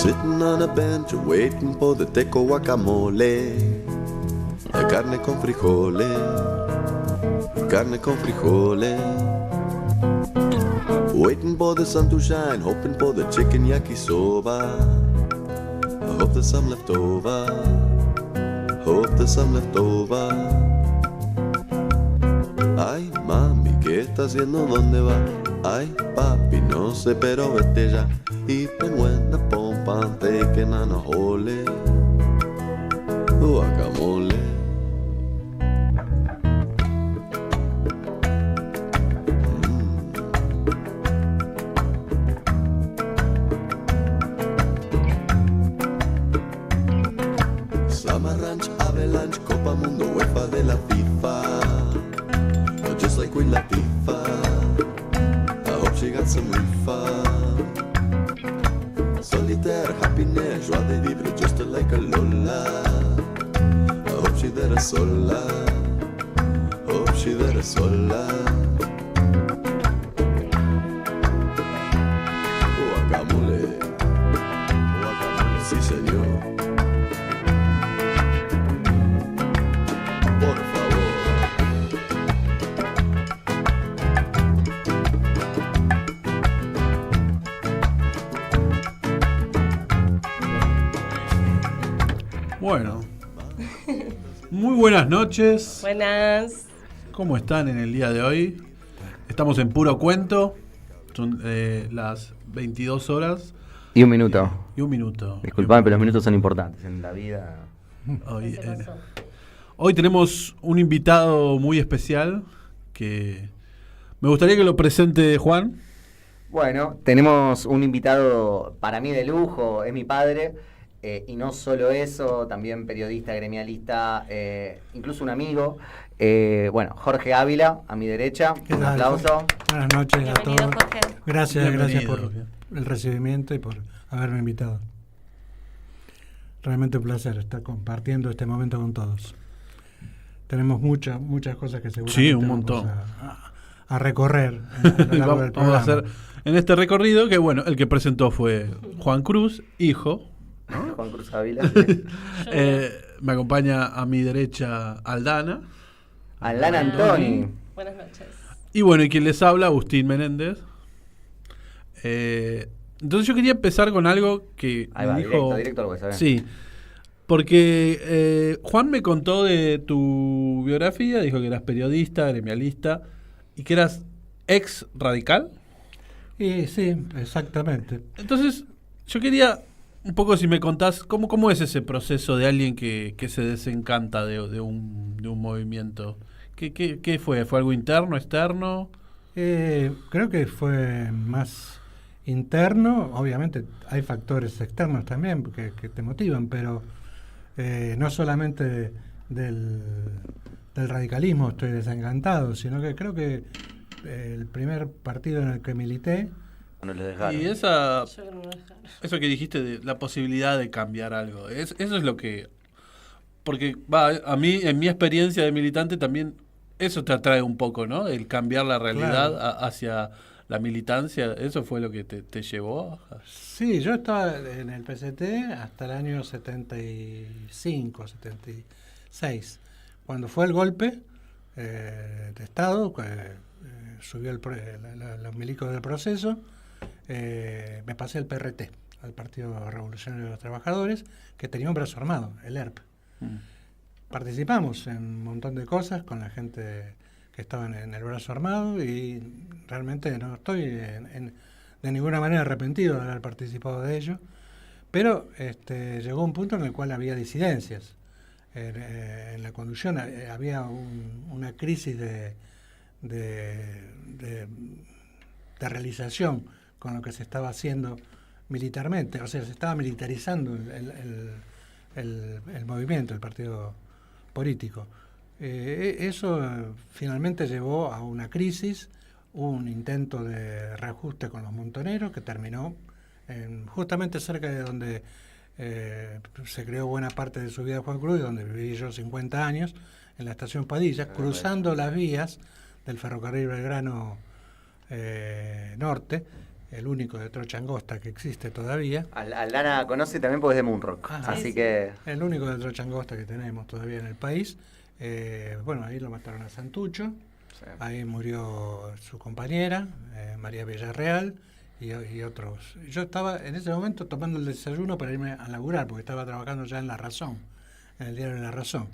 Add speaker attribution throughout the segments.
Speaker 1: Sitting on a bench waiting for the teco guacamole. Carne con frijoles, carne con frijoles. Waiting for the sun to shine, hoping for the chicken yakisoba. I hope there's some left over, hope there's some left over. Ay, mami, ¿qué está haciendo? ¿Dónde va? Ay, papi, no sé, pero vete ya. Even when the pompa I'm taking on a hole. Guacamole. Summer Ranch, Avalanche, Copa Mundo, UEFA de la FIFA. Just like Queen Latifah, I hope she got some refund. Solitaire, happiness, joie de vivre, just like a Lola. I hope she there sola, hope she there sola. Guacamole, guacamole, sí señor. Por favor.
Speaker 2: Bueno, muy buenas noches.
Speaker 3: Buenas.
Speaker 2: ¿Cómo están en el día de hoy? Estamos en Puro Cuento. Son las 22 horas.
Speaker 4: Y un minuto.
Speaker 2: Y un minuto.
Speaker 4: Disculpame, pero los minutos son importantes en la vida.
Speaker 2: Hoy tenemos un invitado muy especial que me gustaría que lo presente Juan.
Speaker 4: Bueno, tenemos un invitado para mí de lujo, es mi padre. Y no solo eso, también periodista, gremialista, incluso un amigo. Bueno, Jorge Ávila, a mi derecha. Un aplauso.
Speaker 5: Buenas noches a todos.
Speaker 3: Jorge.
Speaker 5: Gracias por el recibimiento y por haberme invitado. Realmente un placer estar compartiendo este momento con todos. Tenemos muchas cosas que seguramente
Speaker 2: un montón.
Speaker 5: a recorrer a lo largo del
Speaker 2: vamos a
Speaker 5: programa.
Speaker 2: hacer en este recorrido que, bueno, el que presentó fue Juan Cruz, hijo. ¿No?
Speaker 4: Juan Cruz Ávila.
Speaker 2: Me acompaña a mi derecha Aldana.
Speaker 4: Aldana Antoni.
Speaker 3: Buenas noches.
Speaker 2: Y bueno, y quien les habla, Agustín Menéndez. Entonces yo quería empezar con algo que
Speaker 4: Ahí va,
Speaker 2: dijo...
Speaker 4: directo al hueso.
Speaker 2: Sí, porque Juan me contó de tu biografía, dijo que eras periodista, gremialista, y que eras ex radical.
Speaker 5: Y sí, exactamente.
Speaker 2: Entonces yo quería... Un poco si me contás, ¿cómo es ese proceso de alguien que se desencanta de un movimiento? ¿Qué fue? ¿Fue algo interno, externo?
Speaker 5: Creo que fue más interno. Obviamente hay factores externos también que te motivan, pero no solamente del radicalismo estoy desencantado, sino que creo que el primer partido en el que milité...
Speaker 4: No les dejaron.
Speaker 2: Y eso que dijiste de la posibilidad de cambiar algo, eso es lo que... Porque a mí, en mi experiencia de militante, también eso te atrae un poco, ¿no? El cambiar la realidad
Speaker 5: Claro.
Speaker 2: Hacia la militancia, ¿eso fue lo que te llevó?
Speaker 5: Sí, yo estaba en el PCT hasta el año 75, 76. Cuando fue el golpe de Estado, subió los milicos del proceso, me pasé al PRT, al Partido Revolucionario de los Trabajadores, que tenía un brazo armado, el ERP. Participamos en un montón de cosas con la gente que estaba en el brazo armado y realmente no estoy de ninguna manera arrepentido de haber participado de ello, pero llegó un punto en el cual había disidencias en la conducción, había una crisis de realización con lo que se estaba haciendo militarmente, o sea, se estaba militarizando el movimiento, el partido político. Eso finalmente llevó a una crisis, un intento de reajuste con los montoneros que terminó justamente cerca de donde se creó buena parte de su vida Juan Cruz, y donde viví yo 50 años, en la estación Padilla, cruzando las vías del ferrocarril Belgrano Norte, el único de trocha angosta que existe todavía.
Speaker 4: Aldana conoce también porque es de Moonrock,
Speaker 5: Ajá.
Speaker 4: así
Speaker 3: Sí.
Speaker 4: que...
Speaker 5: El único de trocha angosta que tenemos todavía en el país. Bueno, ahí lo mataron a Santucho,
Speaker 4: Sí.
Speaker 5: ahí murió su compañera, María Villarreal, y otros. Yo estaba en ese momento tomando el desayuno para irme a laburar, porque estaba trabajando ya en La Razón, en el diario La Razón.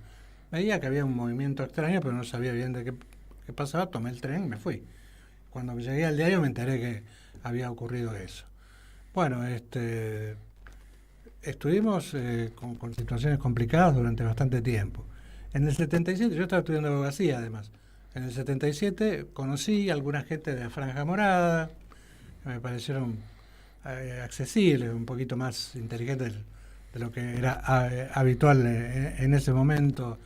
Speaker 5: Veía que había un movimiento extraño, pero no sabía bien de qué pasaba, tomé el tren y me fui. Cuando llegué al diario me enteré que había ocurrido eso. Bueno, estuvimos con situaciones complicadas durante bastante tiempo. En el 77, yo estaba estudiando abogacía además, en el 77 conocí a alguna gente de la Franja Morada, que me parecieron accesibles, un poquito más inteligentes de lo que era habitual en ese momento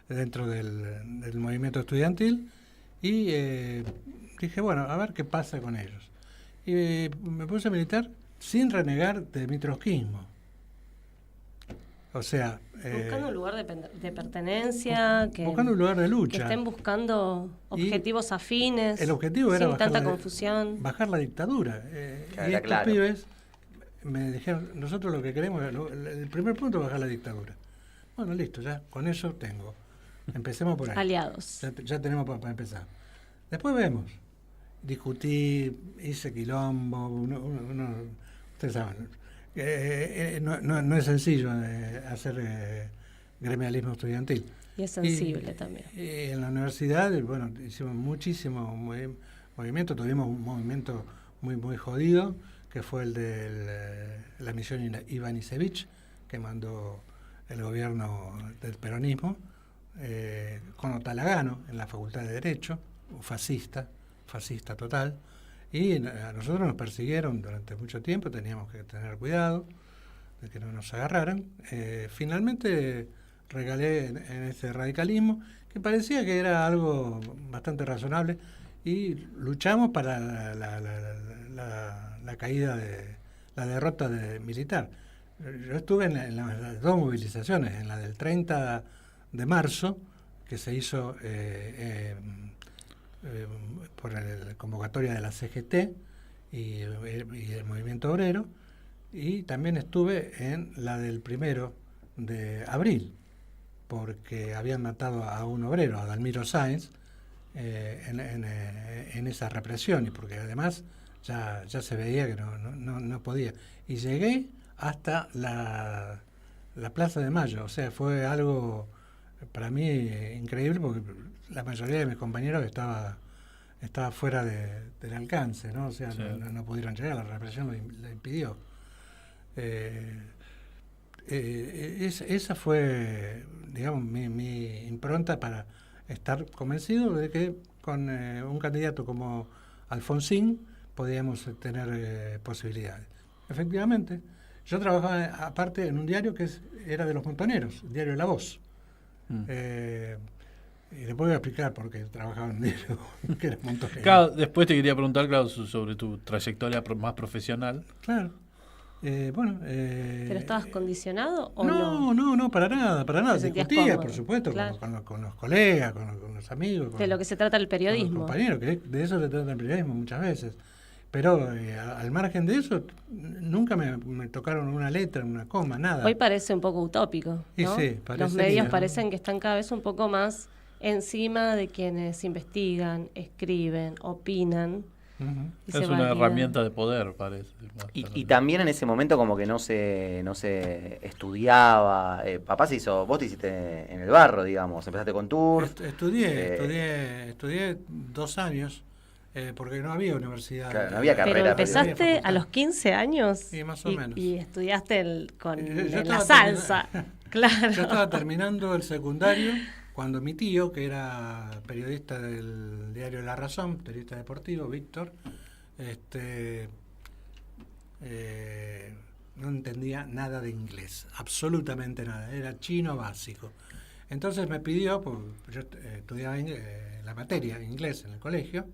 Speaker 5: dentro del movimiento estudiantil, y dije, bueno, a ver qué pasa con ellos. Y me puse a militar sin renegar de mi trotskismo. O sea...
Speaker 3: Buscando un lugar de pertenencia,
Speaker 5: buscando un lugar de lucha.
Speaker 3: que estén buscando objetivos afines,
Speaker 5: el objetivo era
Speaker 3: sin
Speaker 5: bajar
Speaker 3: tanta
Speaker 5: la-
Speaker 3: confusión.
Speaker 5: bajar la dictadura.
Speaker 4: Claro,
Speaker 5: Y estos
Speaker 4: claro.
Speaker 5: pibes me dijeron, nosotros lo que queremos, el primer punto es bajar la dictadura. Bueno, listo, ya con eso tengo. Empecemos por ahí.
Speaker 3: Aliados.
Speaker 5: Ya tenemos para empezar. Después vemos. Discutí, hice quilombo, ustedes saben. No es sencillo hacer gremialismo estudiantil.
Speaker 3: Y es sensible también.
Speaker 5: Y en la universidad, bueno, hicimos muchísimo movimiento, tuvimos un movimiento muy jodido, que fue el de la misión Ivanisevic, que mandó el gobierno del peronismo, con Otalagano en la Facultad de Derecho, un fascista total, y a nosotros nos persiguieron durante mucho tiempo, teníamos que tener cuidado de que no nos agarraran. Finalmente regalé en ese radicalismo, que parecía que era algo bastante razonable, y luchamos para la caída la derrota militar. Yo estuve en las dos movilizaciones, en la del 30 de marzo, que se hizo por la convocatoria de la CGT y el movimiento obrero, y también estuve en la del 1 de abril, porque habían matado a un obrero, a Dalmiro Sáenz, en esa represión, y porque además ya se veía que no podía. Y llegué hasta la Plaza de Mayo, o sea, fue algo para mí increíble, porque la mayoría de mis compañeros estaba fuera del alcance, ¿no? O sea,
Speaker 2: Sí.
Speaker 5: no pudieron llegar, la represión lo impidió. Esa fue, digamos, mi impronta para estar convencido de que con un candidato como Alfonsín podíamos tener posibilidades. Efectivamente, yo trabajaba aparte en un diario que era de los montoneros, el diario La Voz. Y después voy a explicar por qué trabajaba en un diario que era montonero.
Speaker 2: Claro, después te quería preguntar, claro, sobre tu trayectoria más profesional.
Speaker 5: Claro.
Speaker 3: ¿Pero estabas condicionado o no?
Speaker 5: No, para nada.
Speaker 3: ¿Te sentías
Speaker 5: Discutía,
Speaker 3: cómodo?
Speaker 5: por supuesto,
Speaker 3: Claro.
Speaker 5: con los colegas, con los amigos.
Speaker 3: De lo que se trata el
Speaker 5: con los
Speaker 3: periodismo.
Speaker 5: compañeros, que de eso se trata el periodismo muchas veces. Pero al margen de eso, nunca me tocaron una letra, una coma, nada.
Speaker 3: Hoy parece un poco utópico,
Speaker 5: Y
Speaker 3: ¿no?
Speaker 5: sí, parece
Speaker 3: Los medios
Speaker 5: que-
Speaker 3: parecen que están cada vez un poco más encima de quienes investigan, escriben, opinan.
Speaker 5: Ujú.
Speaker 3: Y se
Speaker 2: Es una
Speaker 3: validan.
Speaker 2: herramienta de poder, parece.
Speaker 4: Y también en ese momento como que no se estudiaba. Vos te hiciste en el barro, digamos, empezaste con tours.
Speaker 5: Estudié 2 años, porque no había universidad.
Speaker 4: Claro, no había
Speaker 3: Pero
Speaker 4: carrera
Speaker 3: empezaste
Speaker 5: periodística.
Speaker 3: a los 15 años
Speaker 5: Sí, más o menos.
Speaker 3: y estudiaste con
Speaker 5: Yo
Speaker 3: la
Speaker 5: estaba
Speaker 3: salsa. Claro.
Speaker 5: Yo estaba terminando el secundario cuando mi tío, que era periodista del diario La Razón, periodista deportivo, Víctor, no entendía nada de inglés, absolutamente nada, era chino básico. Entonces me pidió, pues, yo estudiaba la materia inglés en el colegio,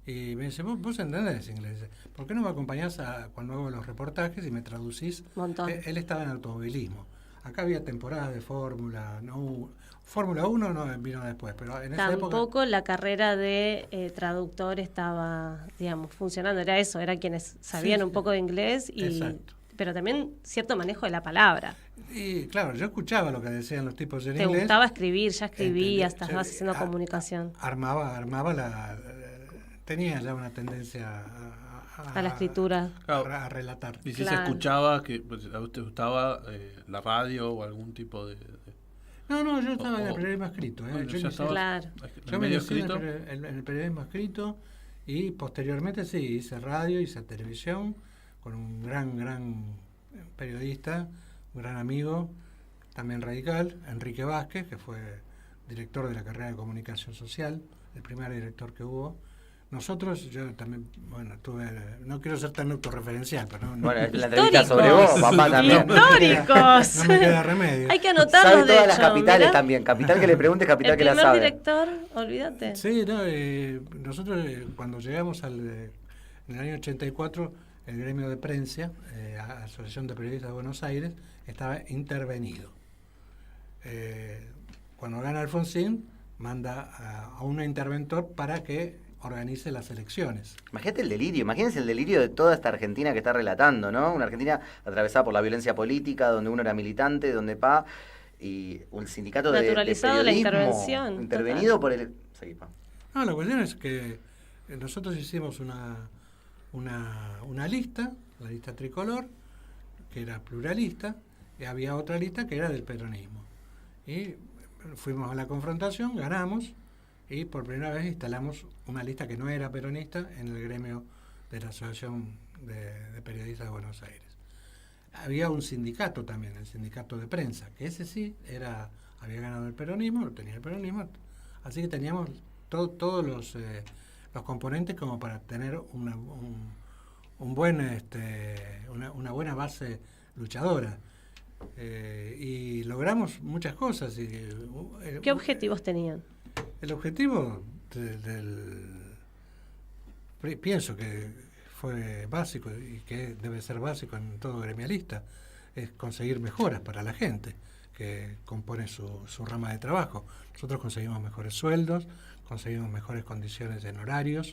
Speaker 5: y me dice, vos entendés inglés, ¿por qué no me acompañás cuando hago los reportajes y me traducís?
Speaker 3: Montón.
Speaker 5: Él estaba en automovilismo. acá había temporadas de Fórmula, no, Fórmula 1 no vino después, pero en esa época...
Speaker 3: Tampoco la carrera de traductor estaba, digamos, funcionando. Era eso, era quienes sabían un poco de inglés, pero también cierto manejo de la palabra.
Speaker 5: Y claro, yo escuchaba lo que decían los tipos en
Speaker 3: ¿Te
Speaker 5: inglés.
Speaker 3: gustaba escribir? Ya escribías,
Speaker 5: Entendí,
Speaker 3: estabas haciendo comunicación.
Speaker 5: Armaba tenía ya una tendencia
Speaker 3: A la escritura.
Speaker 5: A relatar.
Speaker 2: Y si se escuchaba, que pues, ¿a usted gustaba la radio o algún tipo de...?
Speaker 5: No, yo estaba en el periodismo escrito.
Speaker 2: Bueno,
Speaker 5: yo
Speaker 2: ya
Speaker 3: claro.
Speaker 2: ¿En medio escrito?
Speaker 5: En el periodismo escrito y posteriormente sí, hice radio, hice televisión con un gran periodista, un gran amigo, también radical, Enrique Vázquez, que fue director de la carrera de comunicación social, el primer director que hubo. Nosotros, yo también, bueno, no quiero ser tan autorreferencial, pero no.
Speaker 4: Bueno, la entrevista sobre vos, papá, también.
Speaker 3: ¡Históricos!
Speaker 5: No me queda remedio.
Speaker 3: Hay que anotarlo,
Speaker 4: Sabe
Speaker 3: de
Speaker 4: todas
Speaker 3: hecho,
Speaker 4: las capitales
Speaker 3: mirá.
Speaker 4: también. Capital que le pregunte, capital que la sabe.
Speaker 3: El primer director, olvídate.
Speaker 5: Sí, no, nosotros cuando llegamos en el año 84, el gremio de prensa, Asociación de Periodistas de Buenos Aires, estaba intervenido. Cuando gana Alfonsín, manda a un interventor para que organice las elecciones.
Speaker 4: Imagínate el delirio, imagínense el delirio de toda esta Argentina que está relatando, ¿no? Una Argentina atravesada por la violencia política, donde uno era militante, donde y un sindicato de
Speaker 3: naturalizado la
Speaker 4: periodismo
Speaker 3: intervención.
Speaker 4: intervenido por el... Sí, pa.
Speaker 5: No, la cuestión es que nosotros hicimos una lista, la lista tricolor, que era pluralista, y había otra lista que era del peronismo. Y fuimos a la confrontación, ganamos, y por primera vez instalamos una lista que no era peronista en el gremio de la Asociación de Periodistas de Buenos Aires. Había un sindicato también, el sindicato de prensa, que ese sí había ganado el peronismo, lo tenía el peronismo, así que teníamos todos los componentes como para tener una buena base luchadora. Y logramos muchas cosas.
Speaker 3: ¿Qué objetivos tenían?
Speaker 5: El objetivo pienso que fue básico y que debe ser básico en todo gremialista, es conseguir mejoras para la gente que compone su rama de trabajo. Nosotros conseguimos mejores sueldos, conseguimos mejores condiciones en horarios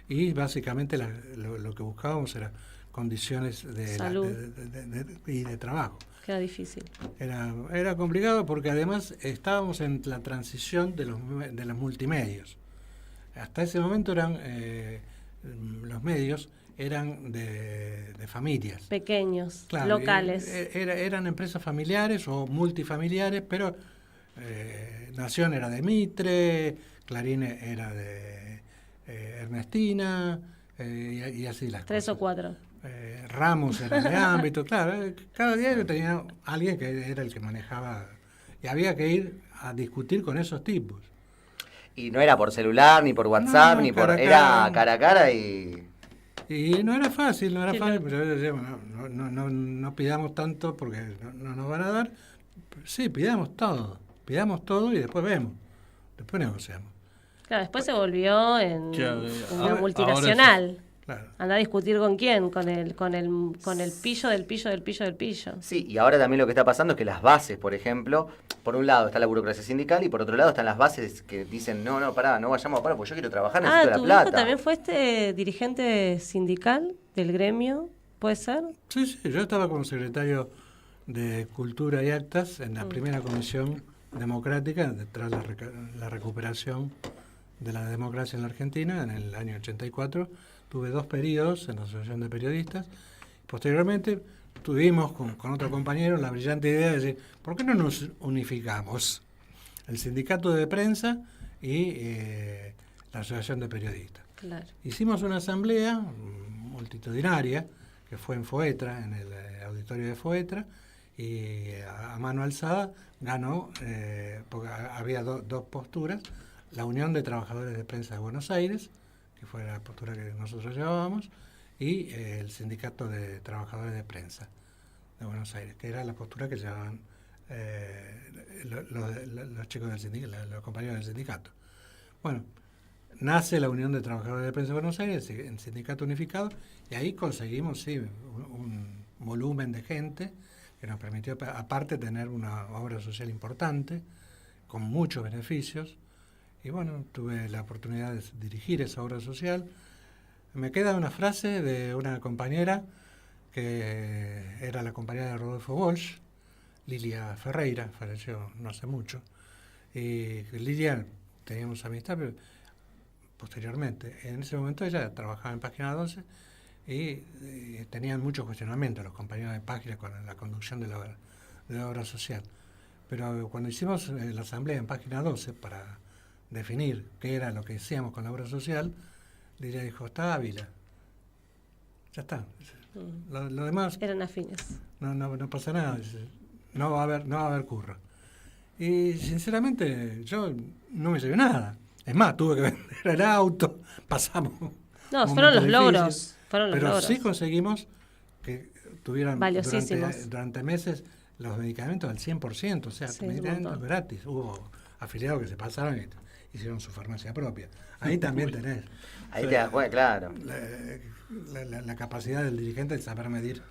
Speaker 5: y básicamente lo que buscábamos era condiciones de
Speaker 3: salud
Speaker 5: y de trabajo.
Speaker 3: Que era difícil.
Speaker 5: Era complicado porque además estábamos en la transición de los multimedios. Hasta ese momento los medios eran de familias.
Speaker 3: Pequeños,
Speaker 5: Claro,
Speaker 3: locales.
Speaker 5: Eran empresas familiares o multifamiliares, pero Nación era de Mitre, Clarín era de Ernestina, y así las
Speaker 3: Tres
Speaker 5: cosas.
Speaker 3: o cuatro.
Speaker 5: Ramos era de ámbito, claro, cada diario tenía alguien que era el que manejaba y había que ir a discutir con esos tipos.
Speaker 4: Y no era por celular, ni por WhatsApp,
Speaker 5: No,
Speaker 4: ni por...
Speaker 5: cara a
Speaker 4: Era
Speaker 5: cara.
Speaker 4: cara a cara y...
Speaker 5: Y no era fácil,
Speaker 3: Sí,
Speaker 5: pero yo decía, no pidamos tanto porque no nos van a dar. Sí, pidamos todo y después vemos, después negociamos.
Speaker 3: Claro, después se volvió en una
Speaker 2: ahora
Speaker 3: multinacional.
Speaker 5: Claro.
Speaker 3: Anda a discutir con quién, con el pillo del pillo del pillo del pillo.
Speaker 4: Sí, y ahora también lo que está pasando es que las bases, por ejemplo, por un lado está la burocracia sindical y por otro lado están las bases que dicen, no, pará, no vayamos a parar porque yo quiero trabajar, necesito la
Speaker 3: ¿Tu
Speaker 4: plata.
Speaker 3: hijo también fue dirigente sindical del gremio? ¿Puede ser?
Speaker 5: Sí, yo estaba como secretario de Cultura y Actas en la primera comisión democrática tras la recuperación de la democracia en la Argentina en el año 84. Tuve 2 periodos en la Asociación de Periodistas. Posteriormente tuvimos con otro compañero la brillante idea de decir, ¿por qué no nos unificamos? El sindicato de prensa y la Asociación de Periodistas.
Speaker 3: Claro.
Speaker 5: Hicimos una asamblea multitudinaria que fue en Foetra, en el auditorio de Foetra, y a mano alzada ganó, porque había dos posturas, la Unión de Trabajadores de Prensa de Buenos Aires, que fue la postura que nosotros llevábamos, y el Sindicato de Trabajadores de Prensa de Buenos Aires, que era la postura que llevaban los chicos del sindicato, los compañeros del sindicato. Bueno, nace la Unión de Trabajadores de Prensa de Buenos Aires, el sindicato unificado, y ahí conseguimos, sí, un volumen de gente que nos permitió, aparte, tener una obra social importante, con muchos beneficios. Y bueno, tuve la oportunidad de dirigir esa obra social. Me queda una frase de una compañera que era la compañera de Rodolfo Walsh, Lilia Ferreira, falleció no hace mucho. Y Lilia, teníamos amistad, pero posteriormente. En ese momento ella trabajaba en Página 12 y tenían muchos cuestionamientos los compañeros de Página con la conducción de la obra social. Pero cuando hicimos la asamblea en Página 12 para definir qué era lo que hacíamos con la obra social, Lilia dijo, está Ávila. Ya está. Lo demás...
Speaker 3: Eran afines.
Speaker 5: No pasa nada. No va a haber curro. Y sinceramente yo no me llevé nada. Es más, tuve que vender el auto, pasamos...
Speaker 3: No, fueron los logros.
Speaker 5: Pero sí conseguimos que tuvieran
Speaker 3: valiosísimos
Speaker 5: durante meses los medicamentos al 100%, o sea,
Speaker 3: sí,
Speaker 5: medicamentos gratis. Hubo afiliados que se pasaron y hicieron su farmacia propia. Ahí también tenés.
Speaker 4: Ahí te das cuenta, claro.
Speaker 5: La capacidad del dirigente de saber medir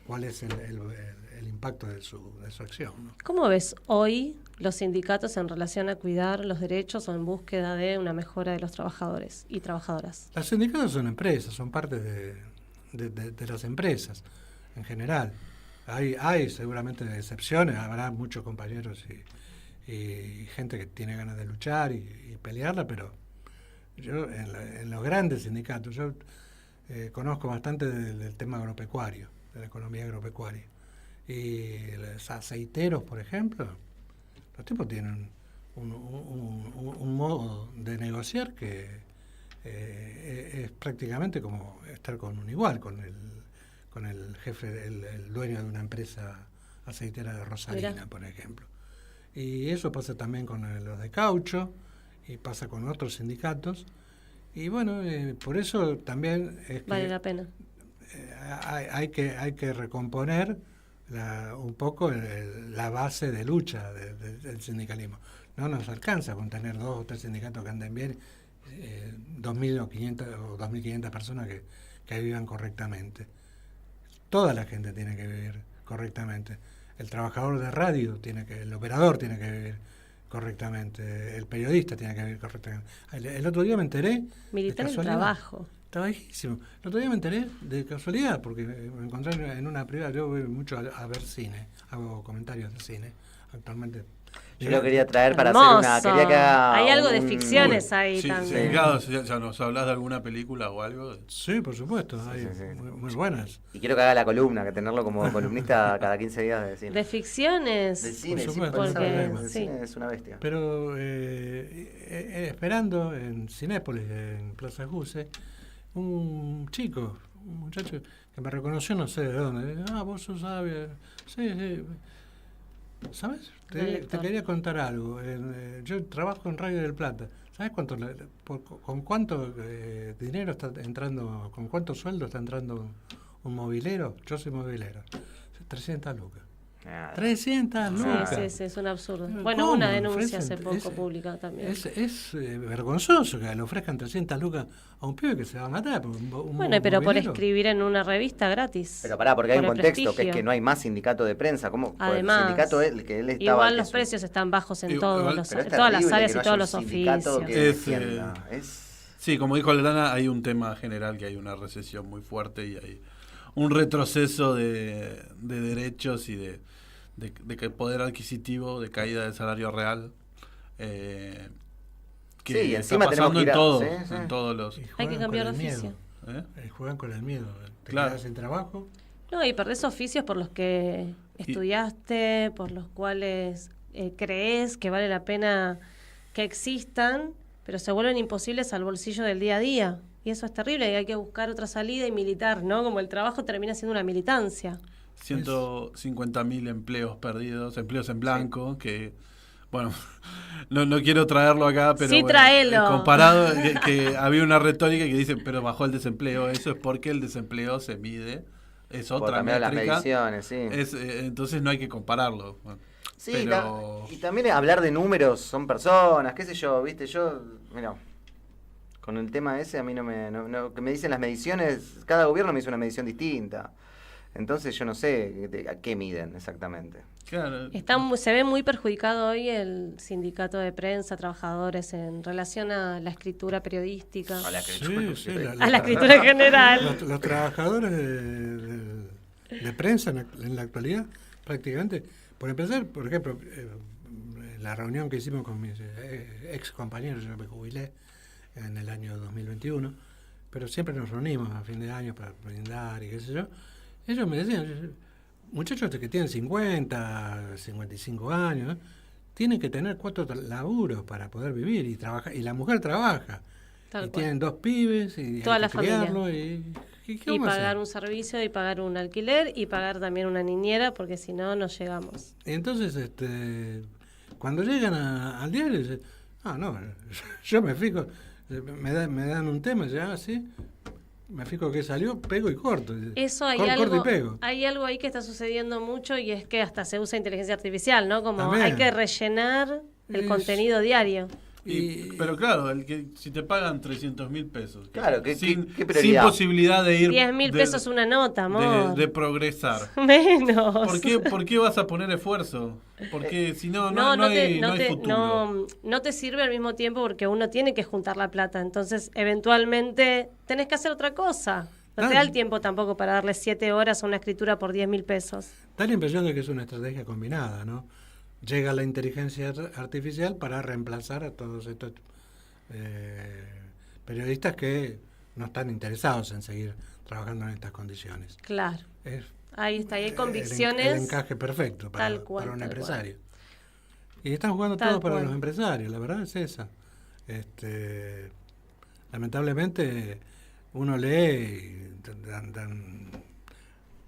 Speaker 5: cuál es el impacto de su acción, ¿no?
Speaker 3: ¿Cómo ves hoy los sindicatos en relación a cuidar los derechos o en búsqueda de una mejora de los trabajadores y trabajadoras?
Speaker 5: Los sindicatos son empresas, son parte de las empresas en general. Hay seguramente excepciones, habrá muchos compañeros y gente que tiene ganas de luchar y pelearla, pero yo en los grandes sindicatos, yo conozco bastante del tema agropecuario, de la economía agropecuaria. Y los aceiteros, por ejemplo, los tipos tienen un modo de negociar que es prácticamente como estar con un igual, con el jefe, el dueño de una empresa aceitera de Rosalina,
Speaker 3: Mirá.
Speaker 5: por ejemplo. Y eso pasa también con los de caucho y pasa con otros sindicatos. Y bueno, por eso también es que
Speaker 3: Vale la pena.
Speaker 5: hay que recomponer un poco la base de lucha del sindicalismo. No nos alcanza con tener 2 o 3 sindicatos que anden bien, 2.000 o 500 o 2.500 personas que vivan correctamente. Toda la gente tiene que vivir correctamente. El trabajador de radio el operador tiene que vivir correctamente, el periodista tiene que vivir correctamente. El otro día me enteré...
Speaker 3: Militar el trabajo.
Speaker 5: Está bajísimo. El otro día me enteré de casualidad, porque me encontré en una privada. Yo voy mucho a ver cine, hago comentarios de cine actualmente.
Speaker 4: Yo lo quería traer para
Speaker 3: Hermoso.
Speaker 4: hacer quería que haga
Speaker 3: Hay algo de ficciones ahí
Speaker 2: Sí,
Speaker 3: también.
Speaker 2: claro, ya nos hablas de alguna película o algo.
Speaker 5: Sí, por supuesto, hay
Speaker 4: sí.
Speaker 5: muy buenas.
Speaker 4: Y quiero que haga la columna, que tenerlo como columnista cada 15 días de cine.
Speaker 3: De ficciones.
Speaker 4: De cine,
Speaker 5: Por
Speaker 4: sí,
Speaker 5: supuesto,
Speaker 4: porque
Speaker 3: porque,
Speaker 4: el
Speaker 3: sí.
Speaker 4: cine es una bestia.
Speaker 5: Pero esperando en Cinépolis, en Plaza Juse, un muchacho que me reconoció no sé de dónde. Vos sos sabia. Sí. ¿Sabes? Te quería contar algo. Yo trabajo en Radio del Plata. ¿Sabes con cuánto dinero está entrando, con cuánto sueldo está entrando un mobilero? Yo soy mobilero. 300 lucas. 300 lucas.
Speaker 3: Sí, es un absurdo.
Speaker 5: Pero
Speaker 3: Bueno,
Speaker 5: ¿cómo?
Speaker 3: una denuncia
Speaker 5: Ofrecen
Speaker 3: hace poco pública también.
Speaker 5: Es vergonzoso que le ofrezcan 300 lucas a un pibe que se va a matar.
Speaker 3: Bueno, pero por
Speaker 5: mobilero.
Speaker 3: escribir en una revista gratis.
Speaker 4: Pero pará, porque hay un
Speaker 3: Por el
Speaker 4: contexto, que es
Speaker 3: prestigio.
Speaker 4: que no hay más sindicato de prensa. ¿Cómo?
Speaker 3: Además,
Speaker 4: el sindicato el que él estaba...
Speaker 3: igual
Speaker 4: que
Speaker 3: los
Speaker 4: es un-
Speaker 3: precios están bajos en
Speaker 2: Igual-
Speaker 3: todas
Speaker 4: Pero es
Speaker 3: las
Speaker 4: terrible
Speaker 3: áreas
Speaker 4: que
Speaker 3: y
Speaker 4: no
Speaker 3: todos
Speaker 4: haya
Speaker 3: los
Speaker 4: un sindicato
Speaker 3: oficios.
Speaker 4: que
Speaker 2: Es,
Speaker 4: defienda.
Speaker 2: Sí, como dijo Lorana, hay un tema general que hay una recesión muy fuerte y hay un retroceso de derechos y de que poder adquisitivo, de caída del salario real, que
Speaker 4: Sí, y
Speaker 2: está
Speaker 4: encima tenemos
Speaker 2: pasando
Speaker 4: que ir
Speaker 2: en
Speaker 4: a-
Speaker 2: todo,
Speaker 4: sí, sí.
Speaker 2: en todos los...
Speaker 5: Y
Speaker 3: Hay que
Speaker 5: juegan
Speaker 3: cambiar de
Speaker 5: con el
Speaker 3: oficio.
Speaker 5: miedo.
Speaker 2: ¿eh?
Speaker 5: Juegan con el miedo. Te
Speaker 2: Claro.
Speaker 5: quedas sin trabajo.
Speaker 3: No, y perdés oficios por los que estudiaste, por los cuales crees que vale la pena que existan, pero se vuelven imposibles al bolsillo del día a día. Y eso es terrible, y hay que buscar otra salida y militar, ¿no? Como el trabajo termina siendo una militancia.
Speaker 2: 150.000 empleos perdidos, empleos en blanco, que, bueno, no quiero traerlo acá, pero
Speaker 3: Sí,
Speaker 2: bueno,
Speaker 3: traelo.
Speaker 2: comparado, que había una retórica que dice, pero bajó el desempleo, eso es porque el desempleo se mide, es
Speaker 4: Por
Speaker 2: otra
Speaker 4: cambiar las
Speaker 2: métrica,
Speaker 4: mediciones, sí.
Speaker 2: entonces no hay que compararlo.
Speaker 4: Sí,
Speaker 2: pero...
Speaker 4: y también hablar de números, son personas, qué sé yo, viste, mira, con el tema ese a mí que me dicen las mediciones, cada gobierno me hizo una medición distinta. Entonces yo no sé a qué miden exactamente.
Speaker 2: Claro.
Speaker 3: Se ve muy perjudicado hoy el sindicato de prensa, trabajadores, en relación a la escritura periodística.
Speaker 4: A la
Speaker 3: A la escritura en general.
Speaker 5: Los trabajadores de prensa en la actualidad, prácticamente, por empezar, por ejemplo, la reunión que hicimos con mis ex compañeros, yo me jubilé en el año 2021, pero siempre nos reunimos a fin de año para brindar y qué sé yo. Ellos me decían, muchachos que tienen 50, 55 años, tienen que tener 4 laburos para poder vivir y trabajar, y la mujer trabaja.
Speaker 3: Tal
Speaker 5: y
Speaker 3: cual.
Speaker 5: tienen 2 pibes y
Speaker 3: Toda
Speaker 5: hay
Speaker 3: la
Speaker 5: que criarlo
Speaker 3: familia.
Speaker 5: ¿qué
Speaker 3: Y
Speaker 5: vamos a
Speaker 3: pagar
Speaker 5: hacer?
Speaker 3: un servicio y pagar un alquiler y pagar también una niñera, porque si no, no llegamos.
Speaker 5: Y entonces, cuando llegan al diario, dicen, no, yo me fijo, me dan un tema, ya, sí, me fijo que salió, pego y corto.
Speaker 3: Eso hay
Speaker 5: Corto y pego.
Speaker 3: hay algo ahí que está sucediendo mucho y es que hasta se usa inteligencia artificial, ¿no? Como
Speaker 5: También.
Speaker 3: hay que rellenar el
Speaker 5: Es-
Speaker 3: contenido diario.
Speaker 2: Pero claro, si te pagan 300.000 pesos,
Speaker 4: Claro, ¿qué
Speaker 2: sin
Speaker 4: prioridad?
Speaker 2: posibilidad de ir
Speaker 3: 10.000 pesos una nota, amor.
Speaker 2: de progresar.
Speaker 3: Menos.
Speaker 2: ¿Por qué vas a poner esfuerzo? Porque si no hay futuro.
Speaker 3: No te sirve al mismo tiempo porque uno tiene que juntar la plata. Entonces, eventualmente, tenés que hacer otra cosa. No te da el tiempo tampoco para darle 7 horas a una escritura por 10.000 pesos.
Speaker 5: Da la impresión de que es una estrategia combinada, ¿no? Llega la inteligencia artificial para reemplazar a todos estos periodistas que no están interesados en seguir trabajando en estas condiciones.
Speaker 3: Claro.
Speaker 5: Es
Speaker 3: Ahí está, y hay convicciones.
Speaker 5: el encaje perfecto
Speaker 3: Tal cual,
Speaker 5: para un
Speaker 3: tal
Speaker 5: empresario. Y están jugando
Speaker 3: Tal
Speaker 5: todo para
Speaker 3: cual.
Speaker 5: los empresarios, la verdad es esa. Lamentablemente uno lee y dan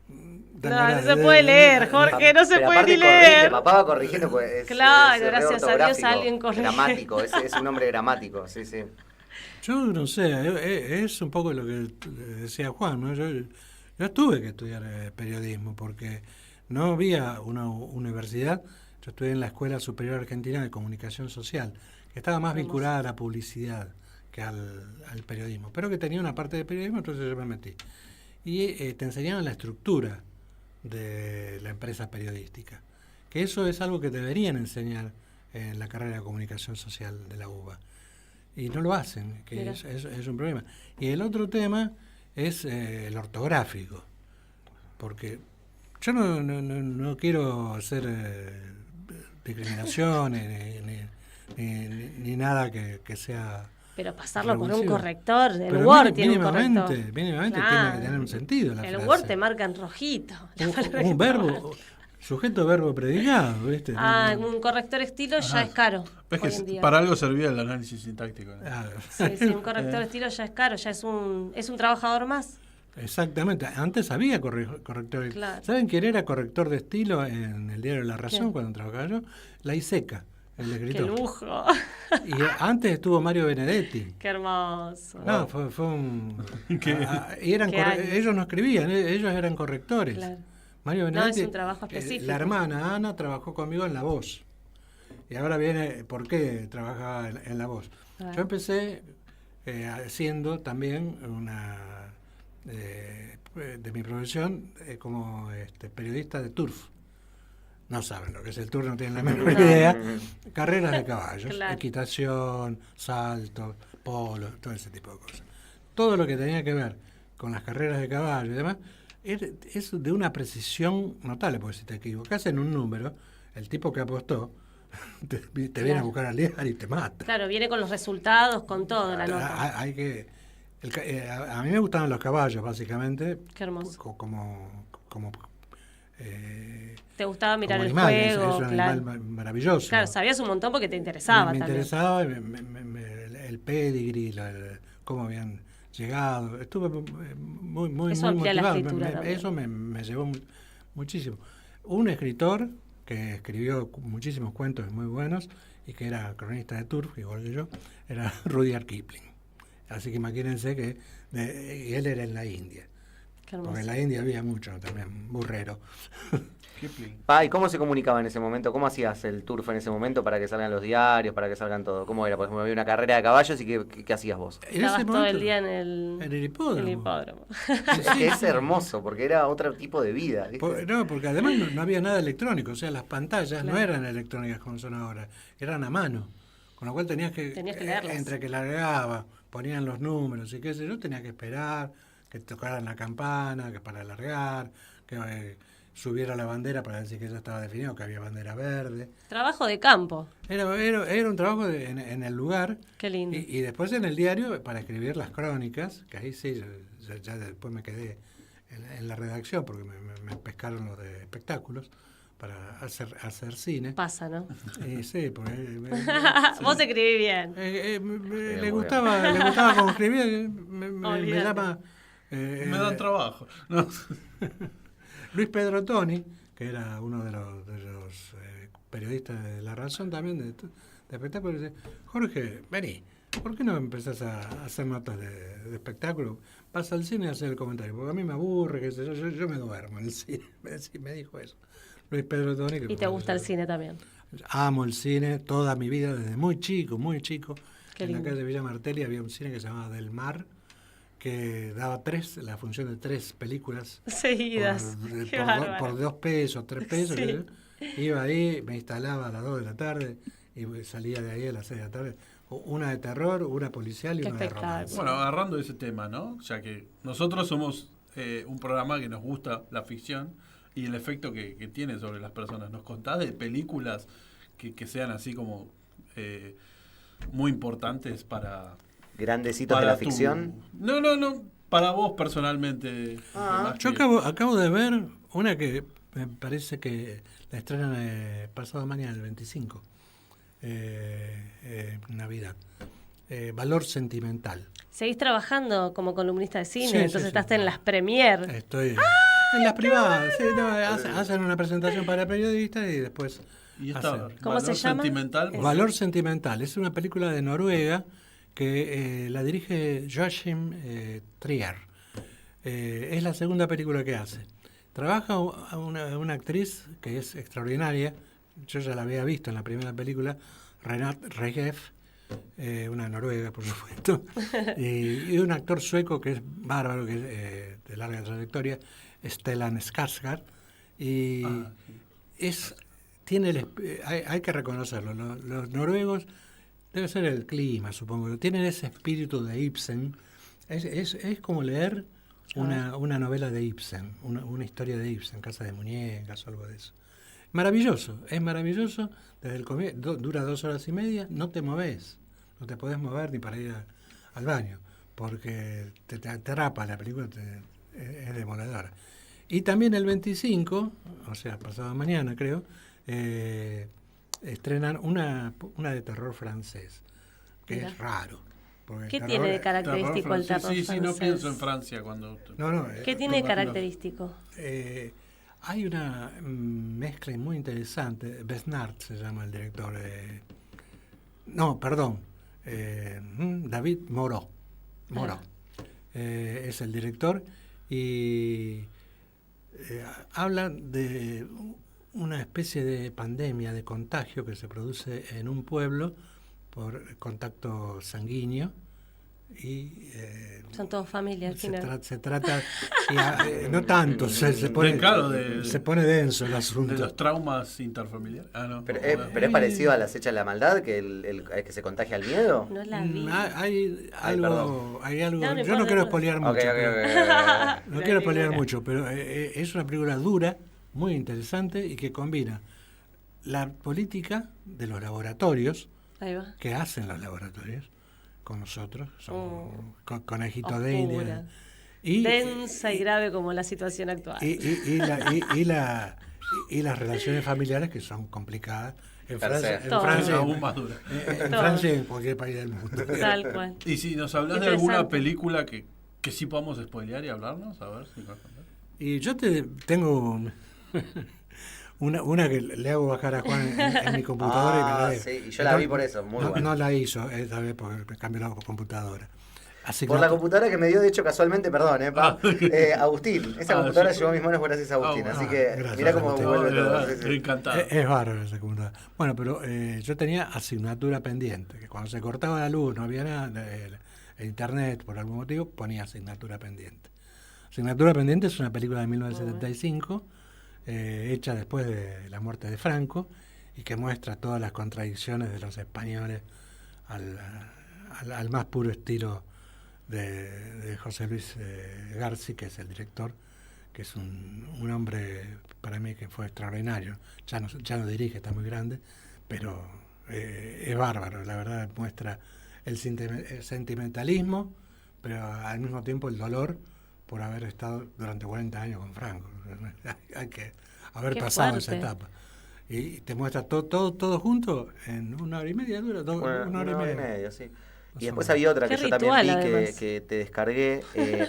Speaker 3: No,
Speaker 5: ganas
Speaker 3: no se puede leer, Jorge, no se
Speaker 4: Pero
Speaker 3: puede
Speaker 4: aparte
Speaker 3: ni leer.
Speaker 4: papá va corrigiendo, pues es,
Speaker 3: Claro,
Speaker 4: es
Speaker 3: gracias a Dios
Speaker 4: ortográfico,
Speaker 3: alguien corrige.
Speaker 4: gramático, es un hombre gramático, sí, sí.
Speaker 5: Yo no sé, es un poco lo que decía Juan, ¿no? Yo tuve que estudiar periodismo porque no había una universidad. Yo estudié en la Escuela Superior Argentina de Comunicación Social, que estaba más vinculada a la publicidad que al periodismo, pero que tenía una parte de periodismo, entonces yo me metí. Y te enseñaban la estructura de la empresa periodística, que eso es algo que deberían enseñar en la carrera de Comunicación Social de la UBA. Y no lo hacen, que es un problema. Y el otro tema es el ortográfico, porque yo no quiero hacer discriminaciones ni nada que sea...
Speaker 3: Pero pasarlo por un
Speaker 5: revolución.
Speaker 3: corrector. El
Speaker 5: Pero
Speaker 3: Word tiene un corrector.
Speaker 5: mínimamente
Speaker 3: Claro.
Speaker 5: tiene que tener un sentido la
Speaker 3: El
Speaker 5: frase.
Speaker 3: Word te marca en rojito. la palabra que
Speaker 5: Un
Speaker 3: te
Speaker 5: verbo,
Speaker 3: marca.
Speaker 5: sujeto, verbo, predicado, ¿viste?
Speaker 3: Un corrector estilo ya
Speaker 2: Ajá.
Speaker 3: es caro.
Speaker 2: Es
Speaker 3: hoy
Speaker 2: que
Speaker 3: en día.
Speaker 2: para algo servía el análisis sintáctico, ¿no?
Speaker 5: Ah,
Speaker 3: Sí, un corrector estilo ya es caro, ya es un trabajador más.
Speaker 5: exactamente. Antes había corrector.
Speaker 3: Claro.
Speaker 5: ¿Saben quién era corrector de estilo en el diario La Razón
Speaker 3: ¿Quién?
Speaker 5: cuando trabajaba yo? La Iseca, el
Speaker 3: ¡Qué
Speaker 5: escritor.
Speaker 3: lujo!
Speaker 5: Y antes estuvo Mario Benedetti.
Speaker 3: ¡Qué hermoso!
Speaker 5: No, fue un...
Speaker 2: ¿Qué?
Speaker 5: Y eran
Speaker 3: ¿Qué años?
Speaker 5: ellos no escribían, ellos eran correctores.
Speaker 3: Claro.
Speaker 5: Mario
Speaker 3: No,
Speaker 5: Benedetti,
Speaker 3: es un trabajo específico.
Speaker 5: la hermana Ana trabajó conmigo en La Voz. Y ahora viene por qué trabajaba en La Voz.
Speaker 3: Ah.
Speaker 5: Yo empecé haciendo también una de mi profesión como periodista de turf. No saben lo que es el turf, no tienen la menor idea. Carreras de caballos,
Speaker 3: Claro.
Speaker 5: equitación, salto, polo, todo ese tipo de cosas. Todo lo que tenía que ver con las carreras de caballo y demás es de una precisión notable, porque si te equivocas en un número, el tipo que apostó te viene a buscar al diario y te mata.
Speaker 3: Claro, viene con los resultados, con todo la nota.
Speaker 5: Hay que a mí me gustaban los caballos, básicamente,
Speaker 3: Qué hermoso.
Speaker 5: como
Speaker 3: Te gustaba mirar
Speaker 5: como
Speaker 3: el
Speaker 5: animal,
Speaker 3: juego,
Speaker 5: es un
Speaker 3: claro.
Speaker 5: animal maravilloso.
Speaker 3: Claro, sabías un montón porque te interesaba
Speaker 5: me
Speaker 3: también.
Speaker 5: interesaba el pedigree, cómo habían llegado. Estuve muy
Speaker 3: Eso amplía la
Speaker 5: motivado.
Speaker 3: escritura también.
Speaker 5: Eso me llevó muchísimo. Un escritor que escribió muchísimos cuentos muy buenos y que era cronista de turf, igual que yo, era Rudyard Kipling. Así que imagínense que y él era en la India.
Speaker 3: Qué hermoso.
Speaker 5: Porque en la India había mucho también, burrero.
Speaker 2: Kipling.
Speaker 4: ¿Y cómo se comunicaba en ese momento? ¿Cómo hacías el turf en ese momento para que salgan los diarios, para que salgan todo? ¿Cómo era? Por ejemplo, había una carrera de caballos y ¿qué hacías vos?
Speaker 5: En
Speaker 3: Estabas
Speaker 5: ese
Speaker 3: todo
Speaker 5: momento,
Speaker 3: el día en
Speaker 5: en el hipódromo.
Speaker 3: el hipódromo.
Speaker 4: Es que es hermoso, porque era otro tipo de vida. ¿viste?
Speaker 5: No, porque además no había nada electrónico, o sea, las pantallas no
Speaker 3: Claro.
Speaker 5: eran electrónicas como son ahora, eran a mano. Con lo cual tenías que
Speaker 3: leerlas.
Speaker 5: entre que largaba, ponían los números y qué sé yo, tenía que esperar que tocaran la campana, que para largar, que subiera la bandera para decir que ya estaba definido, que había bandera verde.
Speaker 3: Trabajo de campo.
Speaker 5: Era un trabajo en el lugar.
Speaker 3: Qué lindo.
Speaker 5: Y después en el diario para escribir las crónicas, que ahí sí, ya después me quedé en la redacción porque me pescaron los de espectáculos para hacer cine.
Speaker 3: Pasa, ¿no?
Speaker 5: Sí, porque
Speaker 3: Vos escribís bien.
Speaker 5: le gustaba como escribía, me
Speaker 3: Olvídate.
Speaker 5: llama
Speaker 2: Me dan trabajo. No.
Speaker 5: Luis Pedro Toni, que era uno de los periodistas de La Razón también, de espectáculos, dice: Jorge, vení, ¿por qué no empezás a hacer notas de espectáculo? Vas al cine y hacer el comentario, porque a mí me aburre, qué sé yo me duermo en el cine. Me dijo eso. Luis Pedro Toni.
Speaker 3: Y te gusta el cine también.
Speaker 5: Amo el cine toda mi vida, desde muy chico.
Speaker 3: Qué
Speaker 5: En la
Speaker 3: lindo.
Speaker 5: calle Villa Martelli había un cine que se llamaba Del Mar, que daba la función de 3 películas
Speaker 3: Seguidas. Qué bárbaro.
Speaker 5: por 2 pesos, 3 pesos.
Speaker 3: Sí.
Speaker 5: Iba ahí, me instalaba a las 2 de la tarde y salía de ahí a las 6 de la tarde. Una de terror, una policial y
Speaker 3: Qué
Speaker 5: una de
Speaker 3: espectáculo.
Speaker 5: romance.
Speaker 2: Bueno, agarrando ese tema, ¿no? Ya que nosotros somos un programa que nos gusta la ficción y el efecto que tiene sobre las personas. ¿Nos contás de películas que sean así como muy importantes para
Speaker 4: Grandecitos de la
Speaker 2: tu-
Speaker 4: ficción.
Speaker 2: No, para vos personalmente. Más
Speaker 5: Yo
Speaker 2: que-
Speaker 5: acabo de ver una que me parece que la estrenan pasado mañana, el 25, Navidad. Valor Sentimental.
Speaker 3: Seguís trabajando como columnista de cine,
Speaker 5: Sí,
Speaker 3: entonces
Speaker 5: sí.
Speaker 3: estás en las premier.
Speaker 5: Estoy en las privadas. Sí, no, hacen una presentación para periodistas y después
Speaker 2: Y esta,
Speaker 5: hacen.
Speaker 3: ¿Cómo se
Speaker 2: Valor
Speaker 3: llama?
Speaker 2: Sentimental.
Speaker 5: Valor Sentimental. Es una película de Noruega que la dirige Joachim Trier. Es la segunda película que hace. Trabaja una actriz que es extraordinaria. Yo ya la había visto en la primera película, Renate Regev, una noruega, por supuesto, y un actor sueco que es bárbaro, que es de larga trayectoria, Stellan Skarsgård. Y hay que reconocerlo. Los noruegos, debe ser el clima, supongo, tienen ese espíritu de Ibsen. Es como leer una novela de Ibsen, una historia de Ibsen, Casa de Muñecas o algo de eso. Maravilloso, es maravilloso. Desde el comienzo, dura 2 horas y media, no te moves, no te podés mover ni para ir al baño, porque te atrapa la película, es demoledora. Y también el 25, o sea, pasado mañana creo, estrenan una de terror francés, que
Speaker 3: Mira.
Speaker 5: es raro. porque
Speaker 3: ¿Qué
Speaker 5: el
Speaker 3: tiene de
Speaker 5: terror-
Speaker 3: característico el terror
Speaker 2: Sí,
Speaker 3: francés?
Speaker 2: no pienso en Francia cuando...
Speaker 5: No,
Speaker 3: ¿Qué tiene de
Speaker 2: no,
Speaker 3: característico?
Speaker 5: hay una mezcla muy interesante. Besnard se llama el director. David Moreau. Es el director y habla de una especie de pandemia, de contagio que se produce en un pueblo por contacto sanguíneo. Y
Speaker 3: Son todos familias al final.
Speaker 5: se trata no tanto, se pone
Speaker 2: claro,
Speaker 5: se pone denso el
Speaker 2: de
Speaker 5: asunto.
Speaker 2: los traumas interfamiliares. No.
Speaker 4: Pero es parecido a La acecha de la maldad, que el que se contagia al miedo.
Speaker 3: No la vi.
Speaker 5: Hay algo,
Speaker 3: No, no
Speaker 5: yo
Speaker 3: importa,
Speaker 5: no quiero
Speaker 3: no
Speaker 5: spoilear mucho.
Speaker 4: Ok,
Speaker 5: pero- No quiero spoilear
Speaker 3: ninguna.
Speaker 5: mucho, pero es una película dura, muy interesante y que combina la política de los laboratorios,
Speaker 3: Ahí va.
Speaker 5: que hacen los laboratorios con nosotros, somos conejitos de
Speaker 3: Oscura.
Speaker 5: India. Y,
Speaker 3: Densa y grave como la situación actual.
Speaker 5: y las relaciones familiares que son complicadas en
Speaker 4: Per
Speaker 5: Francia,
Speaker 4: se.
Speaker 5: en
Speaker 3: Todo.
Speaker 5: Francia,
Speaker 2: Aún más dura.
Speaker 5: en
Speaker 3: Todo.
Speaker 5: Francia y en cualquier país del mundo.
Speaker 3: Tal cual.
Speaker 2: Y si nos hablas de alguna
Speaker 3: Interesante.
Speaker 2: película que sí podamos spoilear y hablarnos, a ver si nos contás.
Speaker 5: Y yo tengo una que le hago bajar a Juan en mi computadora y me la deja.
Speaker 4: Sí, y yo la vi por eso, muy
Speaker 5: no,
Speaker 4: buena.
Speaker 5: no la hizo esta vez porque me cambió la computadora.
Speaker 4: Por la computadora que me dio, de hecho, casualmente, perdón, Agustín. Esa computadora llegó a mis manos gracias a Agustín. Así que mirá cómo vuelve todo.
Speaker 2: Encantado.
Speaker 5: Es bárbaro esa computadora. Bueno, pero yo tenía asignatura pendiente, que cuando se cortaba la luz, no había nada, el internet, por algún motivo, ponía asignatura pendiente. Asignatura pendiente es una película de 1975, hecha después de la muerte de Franco, y que muestra todas las contradicciones de los españoles al más puro estilo de José Luis García, que es el director, que es un hombre para mí que fue extraordinario. Ya no dirige, está muy grande, pero es bárbaro, la verdad. Muestra el sentimentalismo, pero al mismo tiempo el dolor por haber estado durante 40 años con Franco. Hay que haber
Speaker 3: Qué
Speaker 5: pasado
Speaker 3: fuerte.
Speaker 5: esa etapa. Y te muestra todo junto en 1 hora y media, dura una hora y media.
Speaker 4: Sí.
Speaker 5: Más
Speaker 4: Y
Speaker 5: o
Speaker 4: después
Speaker 5: menos.
Speaker 4: había otra
Speaker 3: Qué
Speaker 4: que yo también
Speaker 3: ritual,
Speaker 4: vi
Speaker 3: además.
Speaker 4: que te descargué,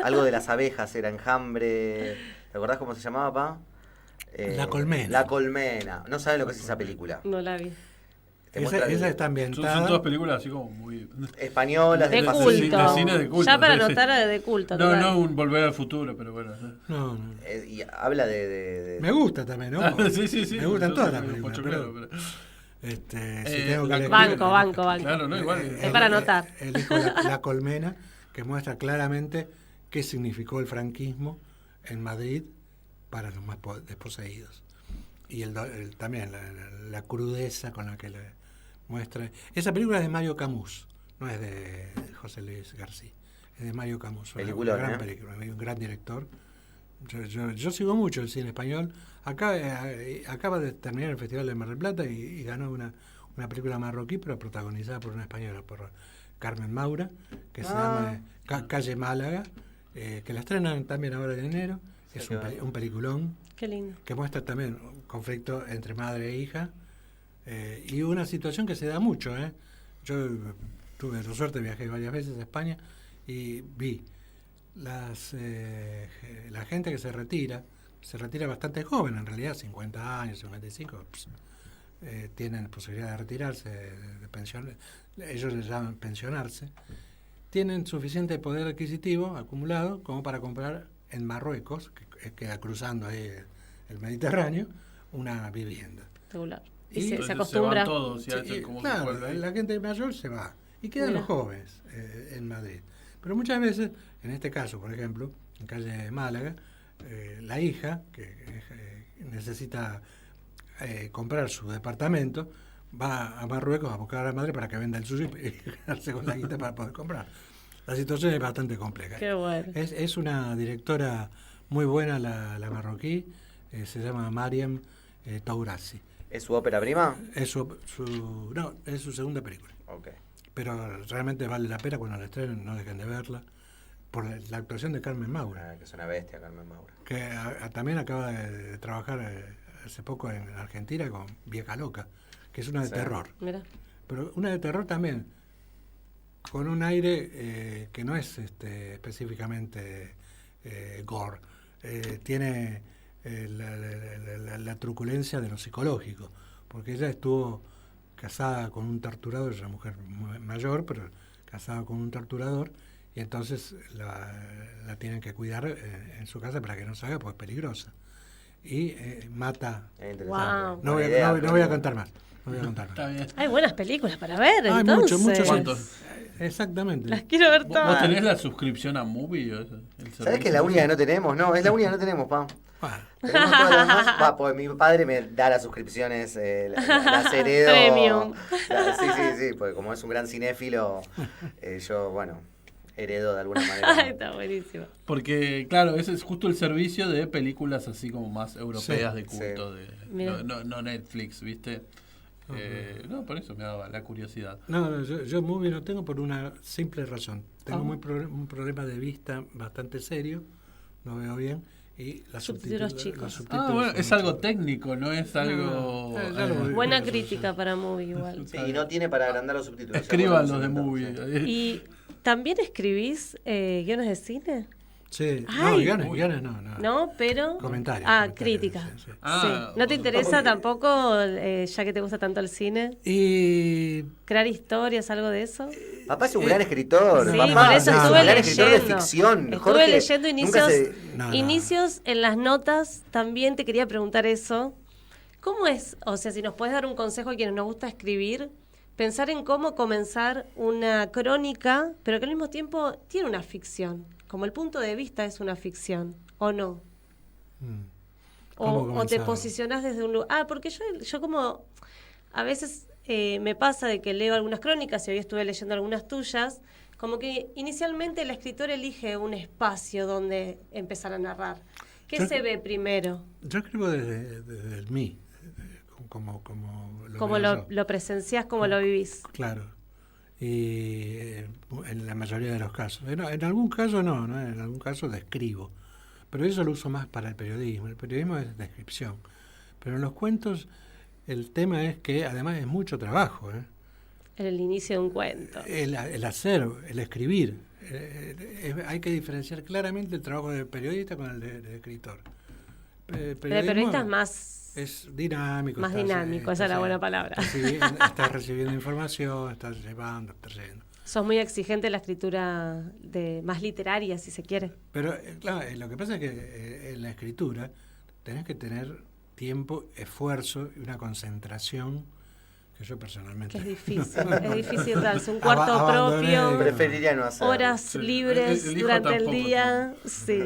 Speaker 4: algo de las abejas, era Enjambre, ¿te acordás cómo se llamaba, pa?
Speaker 5: La Colmena.
Speaker 4: La Colmena, no saben lo que es esa película.
Speaker 3: No la vi.
Speaker 4: Te muestra
Speaker 5: Esa está
Speaker 2: Son
Speaker 5: ambientada.
Speaker 2: todas películas así como muy...
Speaker 4: españolas,
Speaker 3: De
Speaker 2: de
Speaker 3: culto.
Speaker 2: de cine de culto,
Speaker 3: Ya para
Speaker 2: sí, sí.
Speaker 3: anotar de culto.
Speaker 2: No,
Speaker 3: total.
Speaker 2: no un Volver al Futuro, pero bueno.
Speaker 5: No.
Speaker 4: y habla de
Speaker 5: Me gusta también, ¿no?
Speaker 2: Sí.
Speaker 5: Me gustan
Speaker 2: Yo
Speaker 5: todas
Speaker 2: soy
Speaker 5: las
Speaker 2: un
Speaker 5: películas.
Speaker 2: pochoclero,
Speaker 5: Pero,
Speaker 2: pero-
Speaker 5: si tengo que elegir-
Speaker 3: Banco.
Speaker 2: Claro, no, igual.
Speaker 3: Es para anotar.
Speaker 5: Elijo la Colmena, que muestra claramente qué significó el franquismo en Madrid para los más desposeídos. Y también la crudeza con la que le muestra. Esa película es de Mario Camus, no es de José Luis García, es de Mario Camus.
Speaker 4: Peliculón,
Speaker 5: una gran película, un gran director. Yo sigo mucho el cine español. Acaba de terminar el Festival de Mar del Plata y ganó una película marroquí, pero protagonizada por una española, por Carmen Maura, que se llama Calle Málaga, que la estrenan también ahora en enero. Es un peliculón
Speaker 3: Qué lindo.
Speaker 5: que muestra también un conflicto entre madre e hija, y una situación que se da mucho. Yo tuve la suerte, viajé varias veces a España y vi la gente que se retira bastante joven, en realidad, 50 años, 55, tienen posibilidad de retirarse, de pensión, ellos les llaman pensionarse, tienen suficiente poder adquisitivo acumulado como para comprar en Marruecos, que queda cruzando ahí el Mediterráneo, una vivienda.
Speaker 3: Regular.
Speaker 5: Y
Speaker 3: Y se
Speaker 2: Entonces
Speaker 3: acostumbra.
Speaker 2: van todos y
Speaker 5: Sí,
Speaker 2: hacen como
Speaker 5: claro,
Speaker 2: se vuelve ahí.
Speaker 5: la gente mayor se va y quedan
Speaker 3: Mira.
Speaker 5: los jóvenes en Madrid. Pero muchas veces, en este caso, por ejemplo, en calle Málaga, la hija que necesita comprar su departamento va a Marruecos a buscar a la madre para que venda el suyo y quedarse con la guita para poder comprar. La situación es bastante compleja.
Speaker 3: Qué bueno.
Speaker 5: Es una directora muy buena la marroquí, se llama Mariam Taurasi.
Speaker 4: ¿Es su ópera prima?
Speaker 5: Es su segunda película.
Speaker 4: Ok.
Speaker 5: Pero realmente vale la pena cuando la estrenen, no dejen de verla, por la actuación de Carmen Maura,
Speaker 4: Que es una bestia, Carmen Maura.
Speaker 5: que también acaba de trabajar hace poco en Argentina con Vieja Loca, que es una de
Speaker 4: Sí.
Speaker 5: terror.
Speaker 3: Mira.
Speaker 5: Pero una de terror también, con un aire que no es específicamente gore. Tiene la truculencia de lo psicológico, porque ella estuvo casada con un torturador, es una mujer mayor, pero casada con un torturador, y entonces la tienen que cuidar en su casa para que no salga, porque es peligrosa. Y mata...
Speaker 4: Es interesante.
Speaker 3: Wow.
Speaker 5: No
Speaker 4: Buena
Speaker 5: voy a
Speaker 4: idea,
Speaker 5: contar más. No voy a contar más.
Speaker 2: Está bien.
Speaker 3: Hay buenas películas para ver,
Speaker 5: Hay
Speaker 3: entonces.
Speaker 5: muchos.
Speaker 2: ¿Cuántos?
Speaker 5: Exactamente.
Speaker 3: Las quiero ver
Speaker 2: ¿Vos
Speaker 3: todas.
Speaker 2: tenés la suscripción a Movie? ¿O eso?
Speaker 4: ¿Sabés que es la única que no tenemos? No, es la única que no tenemos, pa.
Speaker 5: Bueno,
Speaker 4: Tenemos todas las demás. Pues mi padre me da las suscripciones, las heredo.
Speaker 3: Premium.
Speaker 4: Sí, porque como es un gran cinéfilo, yo, bueno, heredo de alguna
Speaker 3: Ay,
Speaker 4: manera.
Speaker 3: está buenísimo.
Speaker 2: Porque, claro, ese es justo el servicio de películas así como más europeas
Speaker 5: Sí,
Speaker 2: de culto,
Speaker 3: Mira.
Speaker 2: no Netflix, ¿viste? No, por eso me daba la curiosidad.
Speaker 5: no, yo Movie no tengo por una simple razón. Tengo
Speaker 2: Ah.
Speaker 5: un problema de vista bastante serio, no veo bien, y las
Speaker 3: Subtítulos chicos.
Speaker 5: los subtítulos
Speaker 2: Ah, bueno,
Speaker 5: son
Speaker 2: es algo
Speaker 5: chicos.
Speaker 2: técnico, no es algo...
Speaker 5: ya lo voy.
Speaker 3: Buena
Speaker 5: Eso,
Speaker 3: crítica
Speaker 5: sí.
Speaker 3: para Movie igual.
Speaker 4: Sí, y no tiene para agrandar los subtítulos.
Speaker 2: Escriban los de
Speaker 4: Sí.
Speaker 2: Movie.
Speaker 3: ¿Y también escribís guiones de cine?
Speaker 5: Sí,
Speaker 3: Ay.
Speaker 5: guiones no.
Speaker 3: ¿No? Pero...
Speaker 5: Comentarios.
Speaker 3: Crítica.
Speaker 5: Sí.
Speaker 2: Ah,
Speaker 3: Sí. ¿No te interesa tampoco, ya que te gusta tanto el cine,
Speaker 5: Y
Speaker 3: crear historias, algo de eso?
Speaker 4: Papá es un gran escritor.
Speaker 3: Sí,
Speaker 4: papá
Speaker 3: por eso
Speaker 5: no,
Speaker 3: estuve
Speaker 4: un gran escritor de
Speaker 3: leyendo.
Speaker 4: ficción.
Speaker 3: Estuve
Speaker 4: Jorge
Speaker 3: leyendo
Speaker 4: nunca
Speaker 3: inicios,
Speaker 4: se-
Speaker 5: No.
Speaker 3: inicios en las notas. También te quería preguntar eso. ¿Cómo es? O sea, si nos puedes dar un consejo a quienes nos gusta escribir, pensar en cómo comenzar una crónica, pero que al mismo tiempo tiene una ficción. Como el punto de vista es una ficción, ¿o no?
Speaker 5: ¿Cómo
Speaker 3: O te
Speaker 5: comenzar?
Speaker 3: posicionás desde un lugar. Porque yo como a veces me pasa de que leo algunas crónicas y hoy estuve leyendo algunas tuyas, como que inicialmente el escritor elige un espacio donde empezar a narrar. ¿Qué
Speaker 5: Yo-
Speaker 3: se ve primero?
Speaker 5: yo escribo desde el mí, como
Speaker 3: ¿Cómo
Speaker 5: veo yo.
Speaker 3: lo presenciás, cómo lo vivís?
Speaker 5: Claro. Y en la mayoría de los casos. En algún caso no, en algún caso describo. Pero eso lo uso más para el periodismo. El periodismo es descripción. Pero en los cuentos el tema es que además es mucho trabajo.
Speaker 3: En el inicio de un cuento.
Speaker 5: El hacer, el escribir. Hay que diferenciar claramente el trabajo del periodista con el de escritor.
Speaker 3: El periodista es más...
Speaker 5: Es dinámico.
Speaker 3: Más dinámico, esa es la buena palabra.
Speaker 5: Estás recibiendo información, estás llevando, estás trayendo.
Speaker 3: Sos muy exigente en la escritura más literaria, si se quiere.
Speaker 5: Pero, claro, lo que pasa es que en la escritura tenés que tener tiempo, esfuerzo y una concentración que yo personalmente...
Speaker 3: Que es difícil darse un cuarto
Speaker 5: Abandoné,
Speaker 3: propio,
Speaker 4: Preferiría no hacerlo.
Speaker 3: horas
Speaker 2: Sí.
Speaker 3: libres
Speaker 2: El hijo
Speaker 3: durante el
Speaker 2: tampoco,
Speaker 3: día, sí,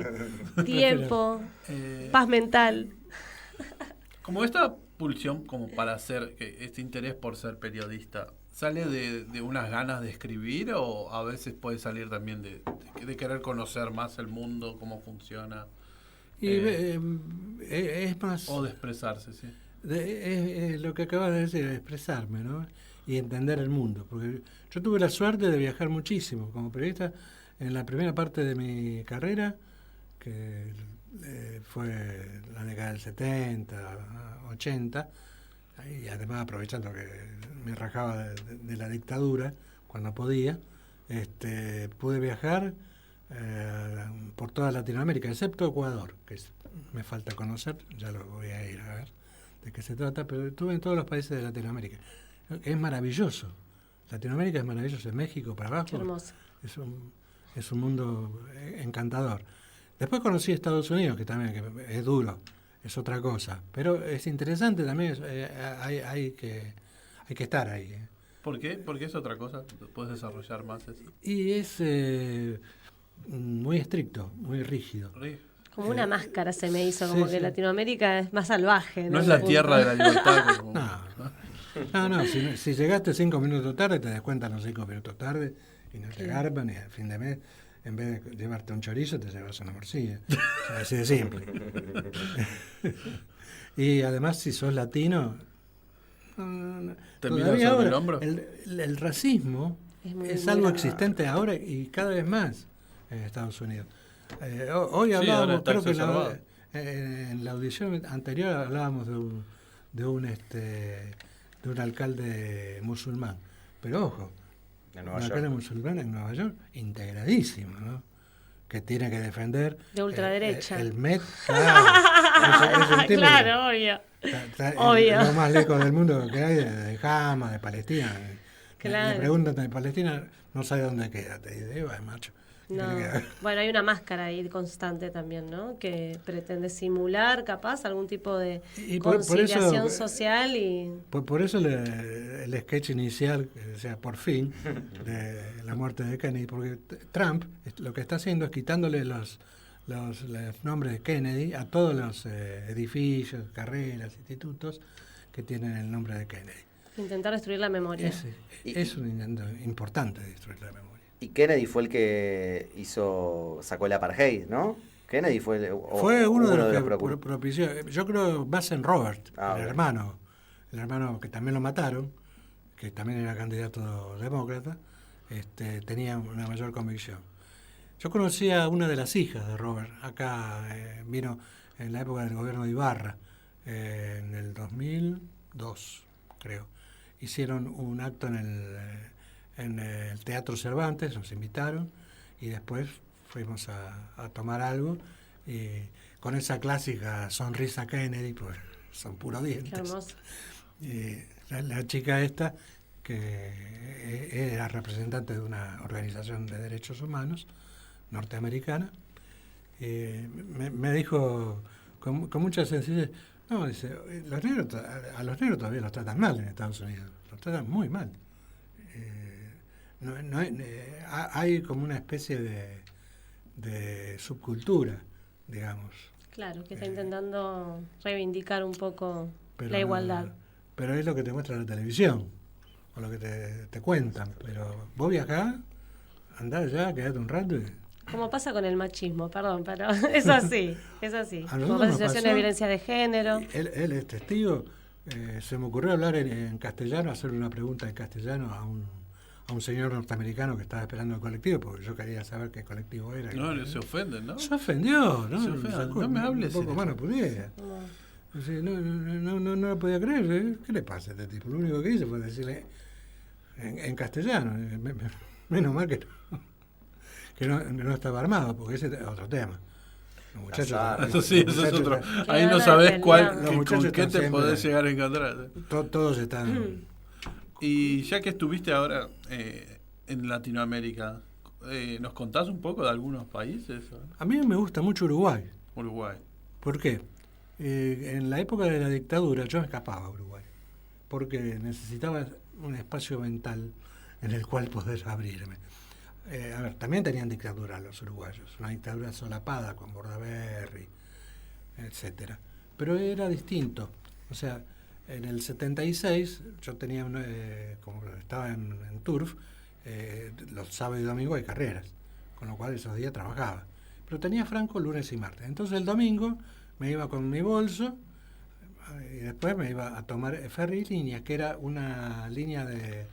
Speaker 3: tiempo,
Speaker 2: Eh,
Speaker 3: paz mental.
Speaker 2: Como esta pulsión como para hacer, este interés por ser periodista, ¿sale de unas ganas de escribir o a veces puede salir también de querer conocer más el mundo, cómo funciona?
Speaker 5: Y es más...
Speaker 2: O de expresarse, sí.
Speaker 5: Es lo que acabas de decir, expresarme, ¿no? Y entender el mundo. Porque yo tuve la suerte de viajar muchísimo como periodista en la primera parte de mi carrera, que fue la década del 70, 80, y además aprovechando que me rajaba de la dictadura cuando podía, pude viajar por toda Latinoamérica, excepto Ecuador, que me falta conocer, ya lo voy a ir a ver de qué se trata, pero estuve en todos los países de Latinoamérica. Es maravilloso. Latinoamérica es maravilloso, en México para abajo.
Speaker 3: Qué hermoso.
Speaker 5: Es un mundo encantador. Después conocí Estados Unidos, que también que es duro, es otra cosa. Pero es interesante también, hay que estar ahí.
Speaker 2: ¿Por qué? Porque es otra cosa. ¿Puedes desarrollar más eso?
Speaker 5: Y es muy estricto, muy rígido.
Speaker 3: Como una máscara se me hizo, como
Speaker 5: sí,
Speaker 3: que
Speaker 5: sí.
Speaker 3: Latinoamérica es más salvaje.
Speaker 2: No es la tierra de la libertad. Como,
Speaker 5: No, si llegaste 5 minutos tarde, te descuentan los 5 minutos tarde y no te garpan, y al fin de mes, en vez de llevarte un chorizo, te llevas una morcilla. O sea, así de simple. Y además, si sos latino,
Speaker 2: ¿Te miran
Speaker 5: todavía
Speaker 2: sobre
Speaker 5: ahora,
Speaker 2: el hombro?
Speaker 5: el racismo
Speaker 3: Es muy
Speaker 5: es algo
Speaker 3: grave.
Speaker 5: existente ahora y cada vez más en Estados Unidos. Hoy
Speaker 2: Sí, ahora
Speaker 5: hablábamos,
Speaker 2: está
Speaker 5: creo que
Speaker 2: exacerbado.
Speaker 5: en la audición anterior hablábamos de un alcalde musulmán. Pero ojo,
Speaker 4: En
Speaker 5: un
Speaker 4: Nueva
Speaker 5: alcalde
Speaker 4: York.
Speaker 5: musulmán en Nueva York, integradísimo, ¿no? Que tiene que defender
Speaker 3: De ultraderecha.
Speaker 5: el Met, claro. Es un tipo
Speaker 3: Claro, obvio.
Speaker 5: está
Speaker 3: Obvio.
Speaker 5: lo más lejos del mundo que hay, de Hamas, de Palestina.
Speaker 3: Claro.
Speaker 5: Le preguntan de Palestina, no sabe dónde queda. Te dice, va, macho.
Speaker 3: No.
Speaker 5: Tiene que-
Speaker 3: Bueno, hay una máscara ahí constante también, ¿no? Que pretende simular, capaz, algún tipo de
Speaker 5: Y por eso,
Speaker 3: conciliación social y...
Speaker 5: Por eso el sketch inicial, o sea, por fin, de la muerte de Kennedy, porque Trump lo que está haciendo es quitándole los nombres de Kennedy a todos los edificios, carreras, institutos que tienen el nombre de Kennedy.
Speaker 3: Intentar destruir la memoria.
Speaker 5: Es un intento importante destruir la memoria.
Speaker 4: Y Kennedy fue el que sacó el apartheid, ¿no? Kennedy fue
Speaker 5: Fue uno de los que
Speaker 4: preocup-
Speaker 5: propició. Yo creo Robert,
Speaker 4: Ah,
Speaker 5: el
Speaker 4: bueno.
Speaker 5: hermano que también lo mataron, que también era candidato demócrata, tenía una mayor convicción. Yo conocí a una de las hijas de Robert, acá vino en la época del gobierno de Ibarra, en el 2002, creo. Hicieron un acto en el Teatro Cervantes, nos invitaron, y después fuimos a tomar algo, y con esa clásica sonrisa Kennedy, pues son puros dientes.
Speaker 3: Qué hermoso.
Speaker 5: La chica esta, que era representante de una organización de derechos humanos norteamericana, me dijo con mucha sencillez, no, dice, a los negros todavía los tratan mal en Estados Unidos, los tratan muy mal. Hay como una especie de subcultura, digamos.
Speaker 3: Claro, que está intentando reivindicar un poco
Speaker 5: Pero
Speaker 3: la igualdad.
Speaker 5: Pero es lo que te muestra la televisión, o lo que te cuentan. Pero vos viajás, andá allá, quedate un rato y...
Speaker 3: Como pasa con el machismo, perdón, pero es así, es así.
Speaker 5: A nosotros
Speaker 3: Como pasa en
Speaker 5: nos
Speaker 3: situaciones
Speaker 5: pasó,
Speaker 3: de violencia de género.
Speaker 5: Él es testigo. Se me ocurrió hablar en castellano, hacerle una pregunta en castellano a un señor norteamericano que estaba esperando el colectivo, porque yo quería saber qué colectivo era.
Speaker 2: No, se ofenden, ¿no?
Speaker 5: Se ofendió, ¿no?
Speaker 2: Se ofende. No me hables
Speaker 5: Un poco
Speaker 2: en
Speaker 5: más
Speaker 2: eso.
Speaker 5: no pudiera.
Speaker 3: No.
Speaker 5: Sí, no lo podía creer. ¿Eh? ¿Qué le pasa a este tipo? Lo único que hice fue decirle en castellano. Menos mal que no estaba armado, porque ese es otro tema. Los muchachos,
Speaker 2: Eso sí, eso es otro.
Speaker 3: Qué
Speaker 2: Ahí no
Speaker 3: ganas
Speaker 2: sabés
Speaker 3: de
Speaker 2: cuál,
Speaker 3: pelear.
Speaker 5: Los
Speaker 2: con
Speaker 5: muchachos
Speaker 2: qué
Speaker 5: están
Speaker 2: te
Speaker 5: siempre-
Speaker 2: podés llegar a encontrar.
Speaker 5: todos están...
Speaker 2: Y ya que estuviste ahora en Latinoamérica, ¿nos contás un poco de algunos países?
Speaker 5: A mí me gusta mucho Uruguay.
Speaker 2: Uruguay.
Speaker 5: ¿Por qué? En la época de la dictadura yo me escapaba a Uruguay, porque necesitaba un espacio mental en el cual poder abrirme. A ver, también tenían dictadura los uruguayos, una dictadura solapada con Bordaberry, etcétera. Pero era distinto. O sea, en el 76 yo tenía, como estaba en Turf, los sábados y domingos hay carreras, con lo cual esos días trabajaba. Pero tenía franco lunes y martes. Entonces el domingo me iba con mi bolso y después me iba a tomar ferry línea, que era una línea de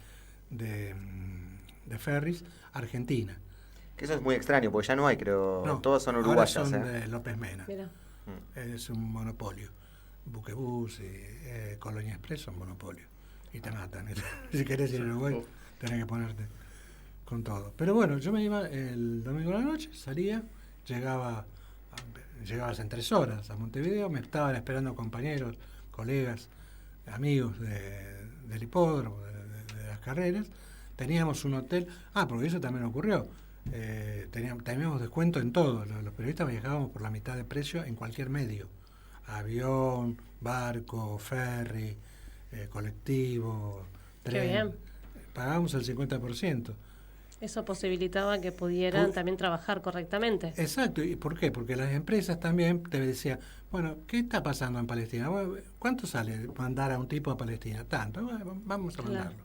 Speaker 5: ferries argentina.
Speaker 4: Que eso es muy extraño, porque ya no hay, creo.
Speaker 5: No,
Speaker 4: Todos son
Speaker 5: ahora
Speaker 4: uruguayas.
Speaker 5: son de López Mena.
Speaker 3: Mira,
Speaker 5: Es un monopolio. Buquebús y Colonia Express son monopolio. Y te matan. Si querés ir a Uruguay, tenés que ponerte con todo. Pero bueno, yo me iba el domingo a la noche, salía, llegabas en 3 horas a Montevideo, me estaban esperando compañeros, colegas, amigos del hipódromo, de las carreras. Teníamos un hotel. Porque eso también ocurrió. Teníamos descuento en todo. Los periodistas viajábamos por la mitad de precio en cualquier medio. Avión, barco, ferry, colectivo,
Speaker 3: qué
Speaker 5: tren.
Speaker 3: bien.
Speaker 5: Pagábamos el 50%.
Speaker 3: Eso posibilitaba que pudieran también trabajar correctamente.
Speaker 5: Exacto. ¿Y por qué? Porque las empresas también te decían, bueno, ¿qué está pasando en Palestina? Bueno, ¿cuánto sale mandar a un tipo a Palestina? Tanto. Bueno, vamos a
Speaker 3: Claro.
Speaker 5: mandarlo.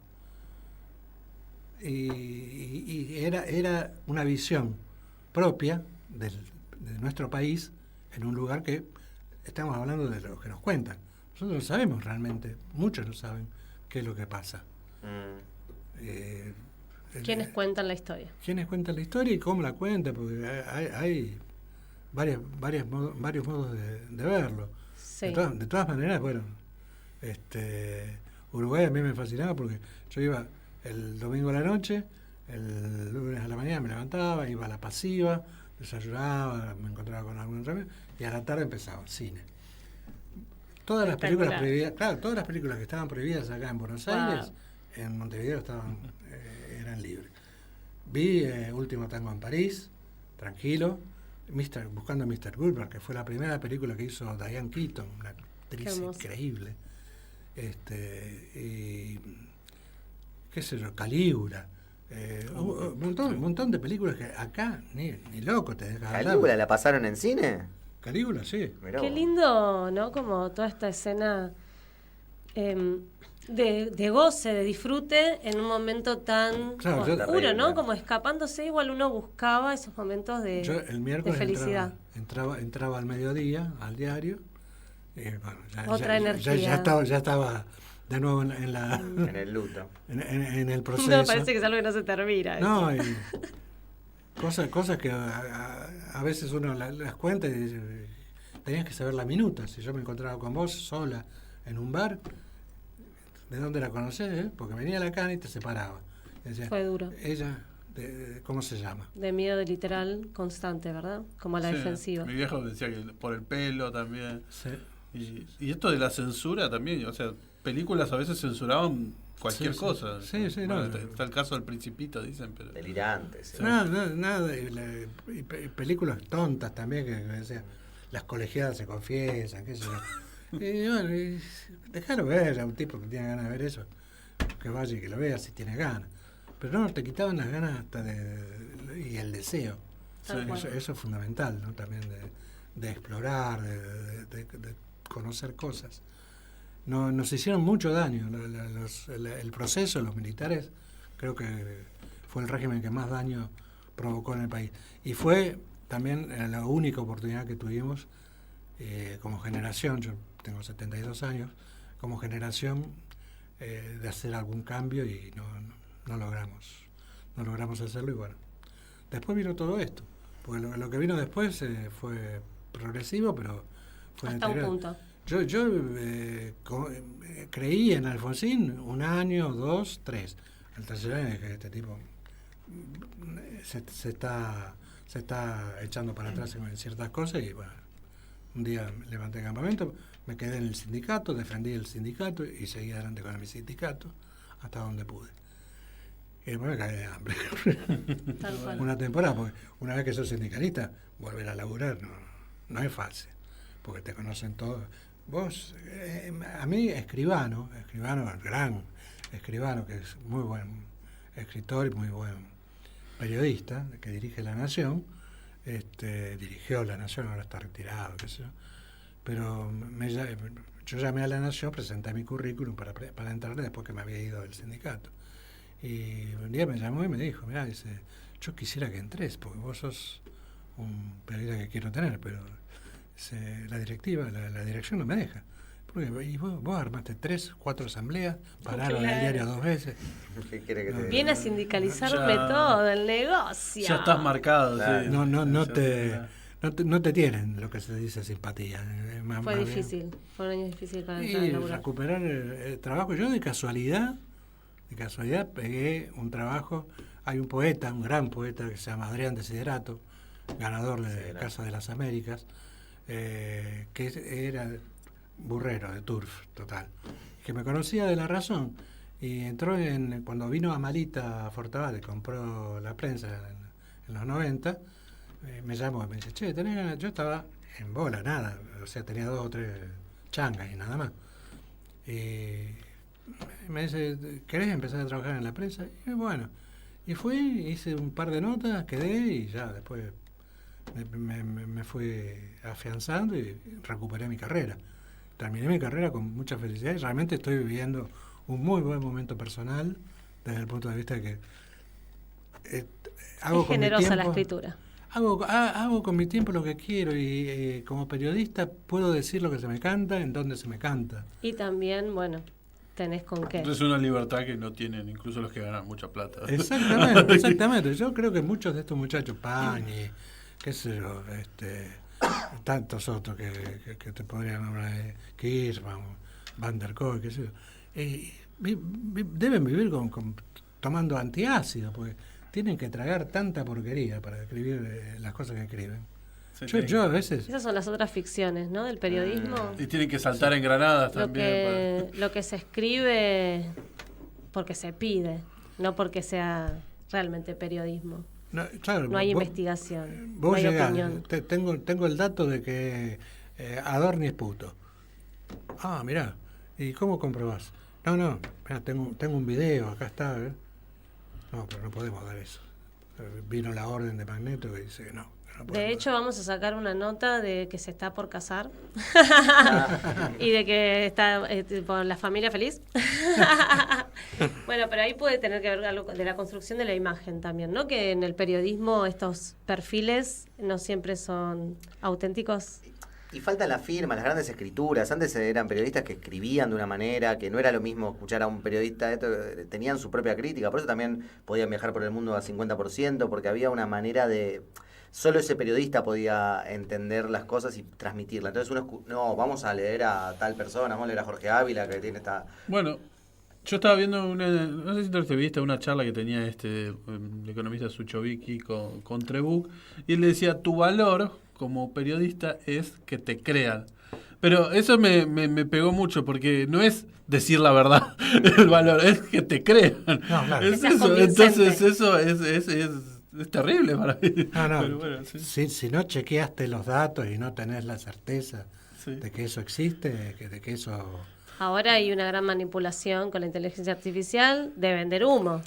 Speaker 5: Y era una visión propia de nuestro país en un lugar que estamos hablando de lo que nos cuentan. Nosotros no sabemos realmente, muchos no saben qué es lo que pasa.
Speaker 3: ¿Quiénes cuentan la historia?
Speaker 5: ¿Quiénes cuentan la historia y cómo la cuentan? Porque hay varios modos de verlo.
Speaker 3: Sí.
Speaker 5: De todas maneras, bueno, Uruguay a mí me fascinaba porque yo iba el domingo a la noche, el lunes a la mañana me levantaba, iba a la pasiva, desayunaba, me encontraba con algún remedio y a la tarde empezaba cine. Todas las películas prohibidas, claro, todas las películas que estaban prohibidas acá en Buenos Aires, en Montevideo eran libres. Vi Último Tango en París, tranquilo, buscando a Mr. Goldberg, que fue la primera película que hizo Diane Keaton, una actriz increíble. Y qué sé yo, Calígula, un montón de películas que acá ni loco te deja hablar.
Speaker 4: ¿Calígula la pasaron en cine?
Speaker 5: Calígula, sí.
Speaker 4: Mirá
Speaker 3: Qué
Speaker 4: vos.
Speaker 3: lindo, ¿no? Como toda esta escena de goce, de disfrute en un momento tan
Speaker 5: Claro, yo-
Speaker 3: oscuro,
Speaker 4: Terrible.
Speaker 3: ¿no? Como escapándose, igual uno buscaba esos momentos de,
Speaker 5: Yo el miércoles
Speaker 3: felicidad.
Speaker 5: entraba al mediodía, al diario. Y, bueno,
Speaker 3: Otra energía.
Speaker 5: Ya estaba de nuevo en la
Speaker 4: En el luto.
Speaker 5: en el proceso.
Speaker 3: No, parece que es algo que no se termina.
Speaker 5: No, y cosas que a veces uno las cuenta y dice, tenías que saber la minuta. Si yo me encontraba con vos sola en un bar, ¿de dónde la conocés? Porque venía a la cana y te separaba. Y decía,
Speaker 3: Fue duro.
Speaker 5: ella ¿cómo se llama?
Speaker 3: De miedo de literal constante, ¿verdad? Como a la
Speaker 2: Sí,
Speaker 3: defensiva.
Speaker 2: Mi viejo decía que por el pelo también.
Speaker 5: Sí.
Speaker 2: Y esto de la censura también, o sea, películas a veces censuraban cualquier
Speaker 5: Sí,
Speaker 2: cosa.
Speaker 5: sí,
Speaker 2: Bueno,
Speaker 5: no.
Speaker 2: está el caso del Principito, dicen, pero...
Speaker 4: Delirantes. Sí.
Speaker 5: Nada, y películas tontas también, que decían, las colegiadas se confiesan, qué sé yo. Y bueno, déjalo ver a un tipo que tiene ganas de ver eso, que vaya y que lo vea si tiene ganas. Pero no, te quitaban las ganas hasta y el deseo.
Speaker 3: Tal cual.
Speaker 5: Eso es fundamental, ¿no? También de explorar, de conocer cosas. Nos hicieron mucho daño. El proceso, los militares, creo que fue el régimen que más daño provocó en el país. Y fue también la única oportunidad que tuvimos como generación, yo tengo 72 años, como generación de hacer algún cambio y no logramos hacerlo. Y bueno, después vino todo esto, porque lo que vino después fue progresivo, pero fue
Speaker 3: Hasta un
Speaker 5: anterior.
Speaker 3: punto.
Speaker 5: Yo creí en Alfonsín 1 año, 2, 3. Al tercer año dije, este tipo se está echando para atrás en ciertas cosas y bueno, un día levanté el campamento, me quedé en el sindicato, defendí el sindicato y seguí adelante con mi sindicato hasta donde pude. Y después me caí de hambre.
Speaker 3: Tal cual.
Speaker 5: Una temporada, porque una vez que sos sindicalista, volver a laburar no es fácil, porque te conocen todos. Vos, a mí, escribano, gran escribano, que es muy buen escritor y muy buen periodista, que dirige La Nación, dirigió La Nación, ahora está retirado, qué sé yo, pero yo llamé a La Nación, presenté mi currículum para entrar después que me había ido del sindicato. Y un día me llamó y me dijo, mirá, dice, yo quisiera que entres, porque vos sos un periodista que quiero tener, pero la directiva, la dirección no me deja. Porque, y vos armaste 3, 4 asambleas, pararon el diario 2 veces.
Speaker 4: ¿Qué quiere que te
Speaker 3: Viene a sindicalizarme todo el negocio.
Speaker 2: Ya estás marcado,
Speaker 4: Claro.
Speaker 2: sí.
Speaker 5: No te tienen lo que se dice simpatía.
Speaker 3: Fue difícil, fue un año difícil para entrar
Speaker 5: Y
Speaker 3: a laburar.
Speaker 5: recuperar el trabajo. Yo de casualidad pegué un trabajo. Hay un poeta, un gran poeta que se llama Adrián Desiderato, ganador de Casa de las Américas, que era burrero de turf total, que me conocía de La Razón y entró cuando vino Amalita Fortabat, compró La Prensa en los 90, me llamó y me dice, che, ¿tenés ganas? Yo estaba en bola, nada, o sea, tenía 2 o 3 changas y nada más. Y me dice, ¿querés empezar a trabajar en La Prensa? Y bueno, y fui, hice un par de notas, quedé y ya después me fui afianzando y recuperé mi carrera. Terminé mi carrera con mucha felicidad y realmente estoy viviendo un muy buen momento personal desde el punto de vista de que hago
Speaker 3: Es
Speaker 5: con mi
Speaker 3: generosa
Speaker 5: tiempo,
Speaker 3: la escritura.
Speaker 5: hago con mi tiempo lo que quiero y como periodista puedo decir lo que se me canta, en donde se me canta.
Speaker 3: Y también, bueno, tenés con qué.
Speaker 2: Entonces es una libertad que no tienen incluso los que ganan mucha plata.
Speaker 5: Exactamente. Yo creo que muchos de estos muchachos, Pañi, qué sé yo, tantos otros que te podrían hablar de Kirchmann, Van der Koy, qué sé yo, deben vivir tomando antiácido, porque tienen que tragar tanta porquería para escribir las cosas que escriben. Yo a veces...
Speaker 3: Esas son las otras ficciones, ¿no? Del periodismo.
Speaker 2: Y tienen que saltar en granadas también.
Speaker 3: Lo que se escribe porque se pide, no porque sea realmente periodismo.
Speaker 5: Claro,
Speaker 3: No hay investigación,
Speaker 5: Vos
Speaker 3: no hay
Speaker 5: llegás,
Speaker 3: opinión.
Speaker 5: tengo el dato de que Adorni es puto. Ah, mirá. ¿Y cómo comprobás? No, mirá, tengo un video, acá está. No, pero no podemos dar eso. Vino la orden de Magneto y dice que no
Speaker 3: De hecho, vamos a sacar una nota de que se está por casar y de que está por la familia feliz. Bueno, pero ahí puede tener que ver algo de la construcción de la imagen también, ¿no? Que en el periodismo estos perfiles no siempre son auténticos.
Speaker 4: Y falta la firma, las grandes escrituras. Antes eran periodistas que escribían de una manera, que no era lo mismo escuchar a un periodista, tenían su propia crítica, por eso también podían viajar por el mundo a 50%, porque había una manera de... Solo ese periodista podía entender las cosas y transmitirlas. Entonces vamos a leer a tal persona, vamos a leer a Jorge Ávila, que tiene esta...
Speaker 2: Bueno, Yo estaba viendo no sé si te viste una charla que tenía el economista Suchovicki con Trebuch, y él le decía, tu valor como periodista es que te crean. Pero eso me pegó mucho, porque no es decir la verdad el valor, es que te crean.
Speaker 5: No, claro.
Speaker 2: Es
Speaker 3: Que seas
Speaker 2: eso.
Speaker 3: convincente.
Speaker 2: Entonces eso es terrible para mí.
Speaker 5: No,
Speaker 2: Pero bueno, sí.
Speaker 5: si no chequeaste los datos y no tenés la certeza
Speaker 2: Sí.
Speaker 5: de que eso existe, de que eso...
Speaker 3: Ahora hay una gran manipulación con la inteligencia artificial de vender humo,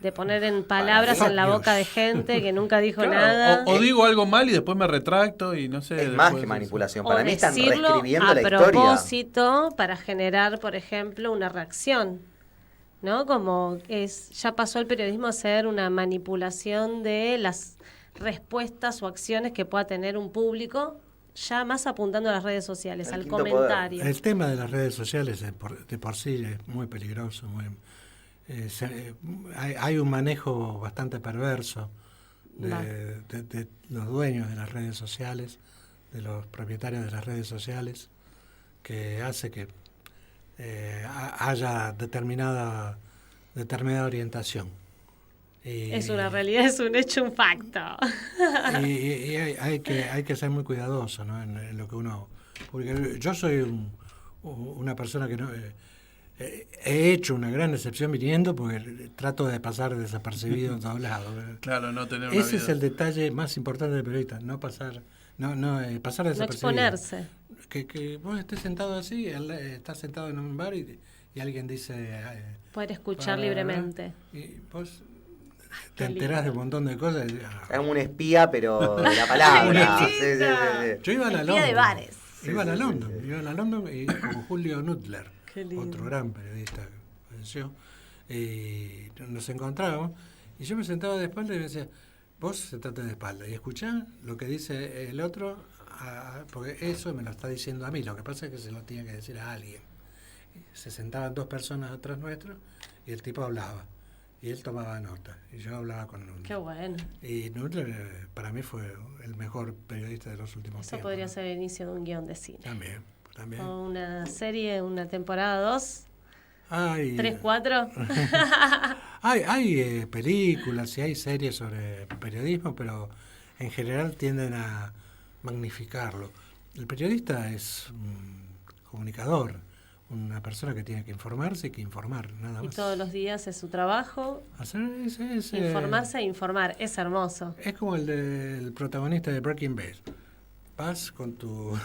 Speaker 3: de poner en palabras
Speaker 5: Fuck
Speaker 3: en la
Speaker 5: news.
Speaker 3: boca de gente que nunca dijo
Speaker 2: Claro,
Speaker 3: nada.
Speaker 2: o digo algo mal y después me retracto y no sé.
Speaker 4: Es más
Speaker 2: después-
Speaker 4: que manipulación.
Speaker 3: O
Speaker 4: Para mí están
Speaker 3: decirlo
Speaker 4: reescribiendo
Speaker 3: a
Speaker 4: la historia.
Speaker 3: propósito para generar, por ejemplo, una reacción, ¿no? Como ya pasó el periodismo a ser una manipulación de las respuestas o acciones que pueda tener un público, ya más apuntando a las redes sociales,
Speaker 4: El
Speaker 3: al
Speaker 4: quinto
Speaker 3: comentario.
Speaker 5: El tema de las redes sociales de por sí es muy peligroso. Hay un manejo bastante perverso
Speaker 3: Va.
Speaker 5: de los dueños de las redes sociales, de los propietarios de las redes sociales, que hace que haya determinada orientación. Y,
Speaker 3: Es una realidad, es un hecho, un facto.
Speaker 5: y hay que ser muy cuidadoso, ¿no? en lo que uno publica. Yo soy una persona que no he hecho una gran excepción viniendo porque trato de pasar desapercibido en todos lados.
Speaker 2: Claro, no tener una
Speaker 5: Ese es
Speaker 2: vida.
Speaker 5: el detalle más importante del periodista, no pasar pasar
Speaker 3: No
Speaker 5: desapercibido.
Speaker 3: exponerse.
Speaker 5: Que vos estés sentado así, estás sentado en un bar y alguien dice
Speaker 3: Poder escuchar
Speaker 5: "Ah",
Speaker 3: libremente.
Speaker 5: y vos
Speaker 3: Qué
Speaker 5: te enterás de un
Speaker 3: lindo.
Speaker 5: montón de cosas.
Speaker 4: Es un espía, pero de la palabra.
Speaker 3: Ay,
Speaker 4: Sí, sí, sí, sí.
Speaker 5: Yo iba a la
Speaker 3: Espía de
Speaker 5: London.
Speaker 3: bares.
Speaker 5: Iba a la
Speaker 4: Sí, sí,
Speaker 5: London.
Speaker 4: sí.
Speaker 5: Iba a la London y con Julio Nudler,
Speaker 3: Qué lindo.
Speaker 5: otro gran periodista que falleció. Y nos encontrábamos. Y yo me sentaba de espalda y me decía, vos sentate de espalda y escuchá lo que dice el otro, porque eso me lo está diciendo a mí. Lo que pasa es que se lo tiene que decir a alguien. Se sentaban dos personas atrás nuestro y el tipo hablaba. Y él tomaba nota. Y yo hablaba con Nudler.
Speaker 3: Qué bueno.
Speaker 5: Y Nudler para mí fue el mejor periodista de los últimos
Speaker 3: Eso
Speaker 5: tiempos.
Speaker 3: podría
Speaker 5: ¿no?
Speaker 3: ser el inicio de un guión de cine.
Speaker 5: También.
Speaker 3: O una serie, una temporada 2,
Speaker 5: Hay,
Speaker 3: 3, 4.
Speaker 5: hay películas y hay series sobre periodismo, pero en general tienden a magnificarlo. El periodista es un comunicador, una persona que tiene que informarse y que informar, nada
Speaker 3: Y
Speaker 5: más.
Speaker 3: todos los días es su trabajo. Informarse e informar. Es hermoso.
Speaker 5: Es como el protagonista de Breaking Bad. Vas con tu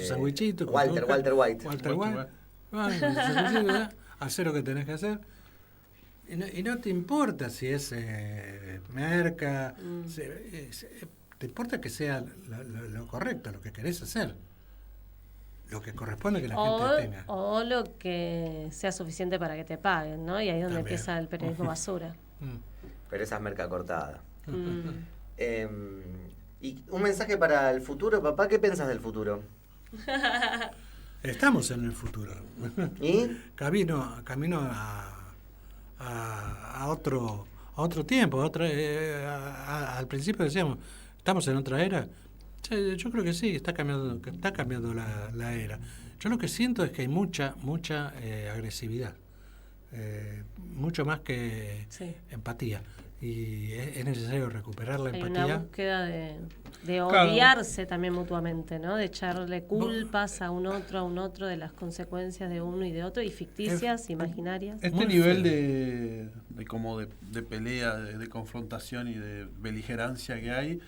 Speaker 5: sandwichito. con
Speaker 4: Walter
Speaker 5: tu-
Speaker 4: White.
Speaker 5: Walter White. Vas con tu sandwichito, hacer lo que tenés que hacer. Y no te importa si es merca. Te importa que sea lo correcto, lo que querés hacer. Lo que corresponde que la gente tenga.
Speaker 3: O lo que sea suficiente para que te paguen, ¿no? Y ahí es donde
Speaker 5: También.
Speaker 3: empieza el periodismo basura.
Speaker 5: Mm.
Speaker 4: Pero esa es merca cortada.
Speaker 3: Mm.
Speaker 4: Y un mensaje para el futuro, papá, ¿qué piensas del futuro?
Speaker 5: Estamos en el futuro.
Speaker 4: ¿Y?
Speaker 5: Camino a otro tiempo. Al principio decíamos, ¿estamos en otra era? Yo creo que sí, está cambiando la era. Yo lo que siento es que hay mucha agresividad, mucho más que
Speaker 3: Sí.
Speaker 5: empatía. Y es necesario recuperar la
Speaker 3: Hay
Speaker 5: empatía.
Speaker 3: una búsqueda de
Speaker 2: Claro.
Speaker 3: odiarse también mutuamente, ¿no? De echarle culpas a un otro de las consecuencias de uno y de otro, y ficticias, imaginarias.
Speaker 2: Este
Speaker 5: Muy
Speaker 2: nivel
Speaker 5: feo.
Speaker 2: como de pelea, de confrontación y de beligerancia que hay,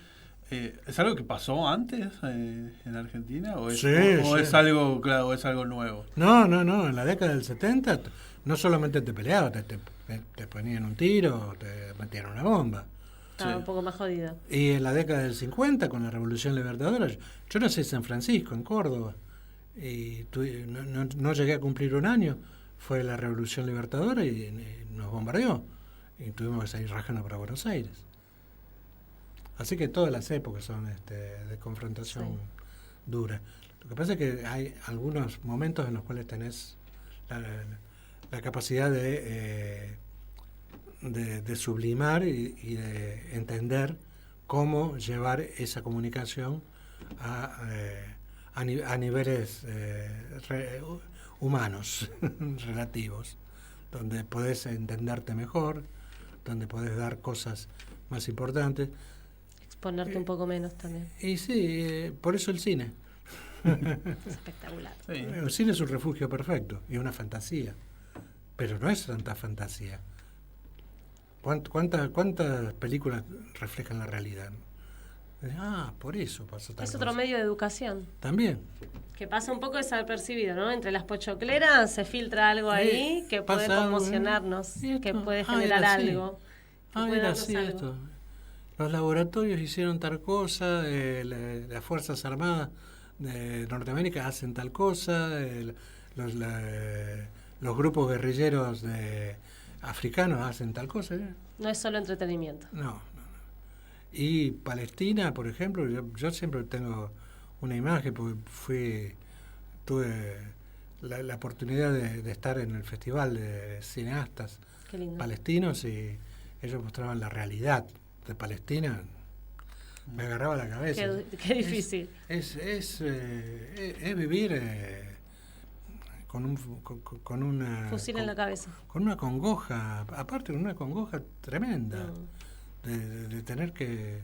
Speaker 2: ¿es algo que pasó antes en Argentina? ¿O es,
Speaker 5: Sí,
Speaker 2: o
Speaker 5: sí.
Speaker 2: es algo, claro, es algo nuevo?
Speaker 5: No, en la década del 70 no solamente te peleabas, te ponían un tiro, te metían una bomba.
Speaker 3: Estaba
Speaker 2: Sí.
Speaker 3: un poco más jodido.
Speaker 5: Y en la década del 50, con la Revolución Libertadora, yo nací en San Francisco, en Córdoba, y no llegué a cumplir un año, fue la Revolución Libertadora y nos bombardeó, y tuvimos que salir rajando para Buenos Aires. Así que todas las épocas son de confrontación
Speaker 3: Sí.
Speaker 5: dura. Lo que pasa es que hay algunos momentos en los cuales tenés la capacidad de sublimar y de entender cómo llevar esa comunicación a niveles humanos, relativos, donde podés entenderte mejor, donde podés dar cosas más importantes.
Speaker 3: Exponerte un poco menos también.
Speaker 5: Y sí, por eso el cine.
Speaker 3: Es espectacular.
Speaker 2: Sí.
Speaker 5: El cine es un refugio perfecto y una fantasía, pero no es tanta fantasía. ¿Cuántas películas reflejan la realidad? Por eso pasa tal
Speaker 3: Es otro
Speaker 5: cosa.
Speaker 3: medio de educación.
Speaker 5: También.
Speaker 3: Que pasa un poco desapercibido, ¿no? Entre las pochocleras se filtra algo ahí que puede
Speaker 5: pasa algo,
Speaker 3: conmocionarnos,
Speaker 5: ¿y esto?
Speaker 3: que puede
Speaker 5: Era
Speaker 3: generar
Speaker 5: así.
Speaker 3: algo. Que puede
Speaker 5: Era
Speaker 3: darnos
Speaker 5: así
Speaker 3: algo.
Speaker 5: esto. Los laboratorios hicieron tal cosa, las Fuerzas Armadas de Norteamérica hacen tal cosa, los grupos guerrilleros africanos hacen tal cosa.
Speaker 3: No es solo entretenimiento.
Speaker 5: No. Y Palestina, por ejemplo, yo siempre tengo una imagen, porque tuve la oportunidad de estar en el Festival de Cineastas
Speaker 3: Qué lindo.
Speaker 5: Palestinos y ellos mostraban la realidad de Palestina. Me agarraba la cabeza.
Speaker 3: Qué difícil.
Speaker 5: Es vivir con una...
Speaker 3: Fusil en la cabeza.
Speaker 5: Con una congoja, aparte con una congoja tremenda.
Speaker 3: No.
Speaker 5: De tener que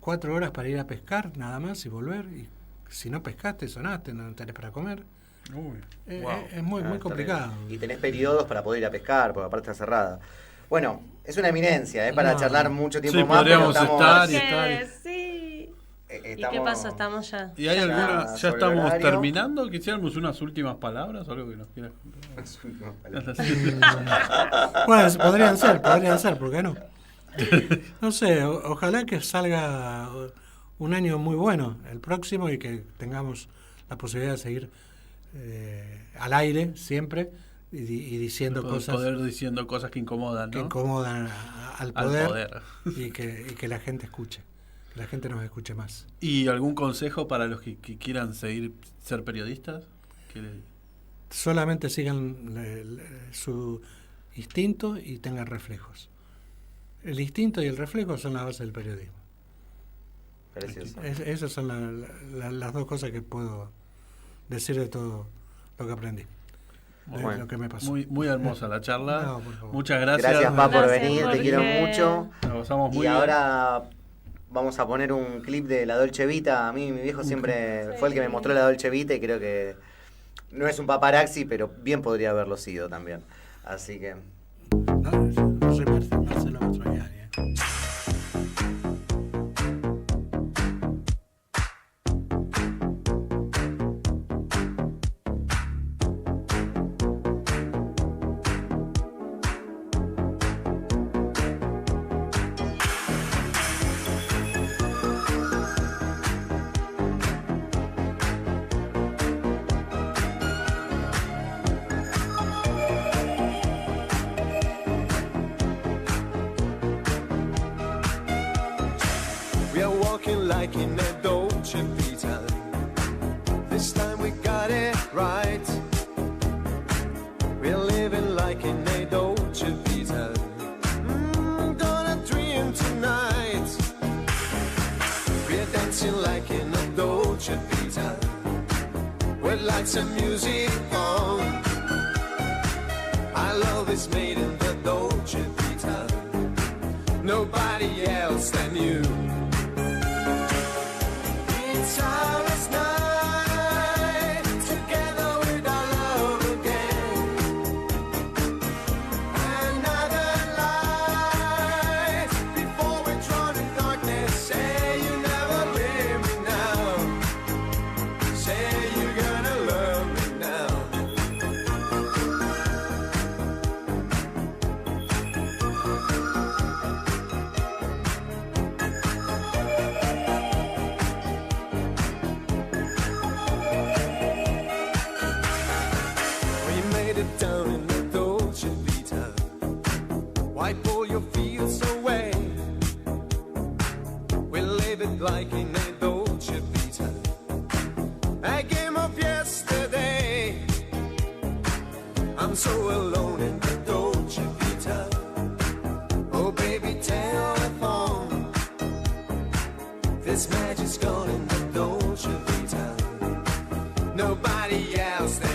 Speaker 5: 4 horas para ir a pescar nada más y volver, y si no pescaste, sonaste, no tenés para comer.
Speaker 2: Uy,
Speaker 5: Es muy
Speaker 4: Está
Speaker 5: complicado.
Speaker 4: bien. Y tenés periodos para poder ir a pescar, porque aparte está cerrada. Bueno, es una eminencia, para
Speaker 5: No.
Speaker 4: charlar mucho tiempo
Speaker 2: Sí,
Speaker 4: más.
Speaker 2: podríamos
Speaker 4: pero
Speaker 2: estar y
Speaker 3: ¿Qué?
Speaker 2: estar.
Speaker 3: Sí.
Speaker 4: estamos-
Speaker 3: ¿Y qué pasó? Estamos ya.
Speaker 2: ¿Y hay
Speaker 4: Ya
Speaker 2: alguna?
Speaker 4: sobre
Speaker 2: ¿Ya
Speaker 4: el
Speaker 2: estamos
Speaker 4: horario.
Speaker 2: terminando? ¿Quisiéramos unas últimas palabras o algo que nos quieras contar?
Speaker 5: Bueno, podrían ser, ¿por qué no? No sé, ojalá que salga un año muy bueno el próximo y que tengamos la posibilidad de seguir al aire siempre y diciendo cosas
Speaker 2: Poder diciendo cosas que incomodan,
Speaker 5: que
Speaker 2: ¿no?
Speaker 5: incomodan al
Speaker 2: Al
Speaker 5: poder,
Speaker 2: poder.
Speaker 5: y que la gente escuche, que la gente nos escuche más.
Speaker 2: ¿Y algún consejo para los que quieran seguir ser periodistas?
Speaker 5: Solamente sigan su instinto y tengan reflejos. El instinto y el reflejo son la base del periodismo.
Speaker 4: Precioso.
Speaker 5: Esas son las dos cosas que puedo decir de todo lo que aprendí, de
Speaker 4: Bueno,
Speaker 5: lo que me pasó.
Speaker 2: Muy, muy hermosa la charla.
Speaker 5: No, por favor.
Speaker 2: Muchas gracias.
Speaker 4: Gracias, Pa, por
Speaker 3: Gracias,
Speaker 4: venir, te
Speaker 3: Jorge.
Speaker 4: quiero mucho.
Speaker 2: La pasamos muy
Speaker 4: Y
Speaker 2: bien.
Speaker 4: ahora vamos a poner un clip de la Dolce Vita. A mí mi viejo siempre fue el que me mostró la Dolce Vita y creo que no es un paparazzi, pero bien podría haberlo sido también. Así que...
Speaker 5: No soy Marcelo Mastroianni,
Speaker 1: We are walking like in a Dolce Vita. This time we got it right. We're living like in a Dolce Vita. Gonna dream tonight. We're dancing like in a Dolce Vita. With lights and music on. Our love is made in the Dolce Vita. Nobody else than you. It's our last night, together with our love again. Another light, before we're drawn in darkness. Say you never leave me now. Say you're gonna love me now. We made it down in the Dolce Vita. Wipe all your fears away. We live it like in a Dolce Vita. A game of yesterday. I'm so alone in the Dolce Vita. Oh baby, telephone. This magic's gone in the Dolce Vita.
Speaker 6: nobody else.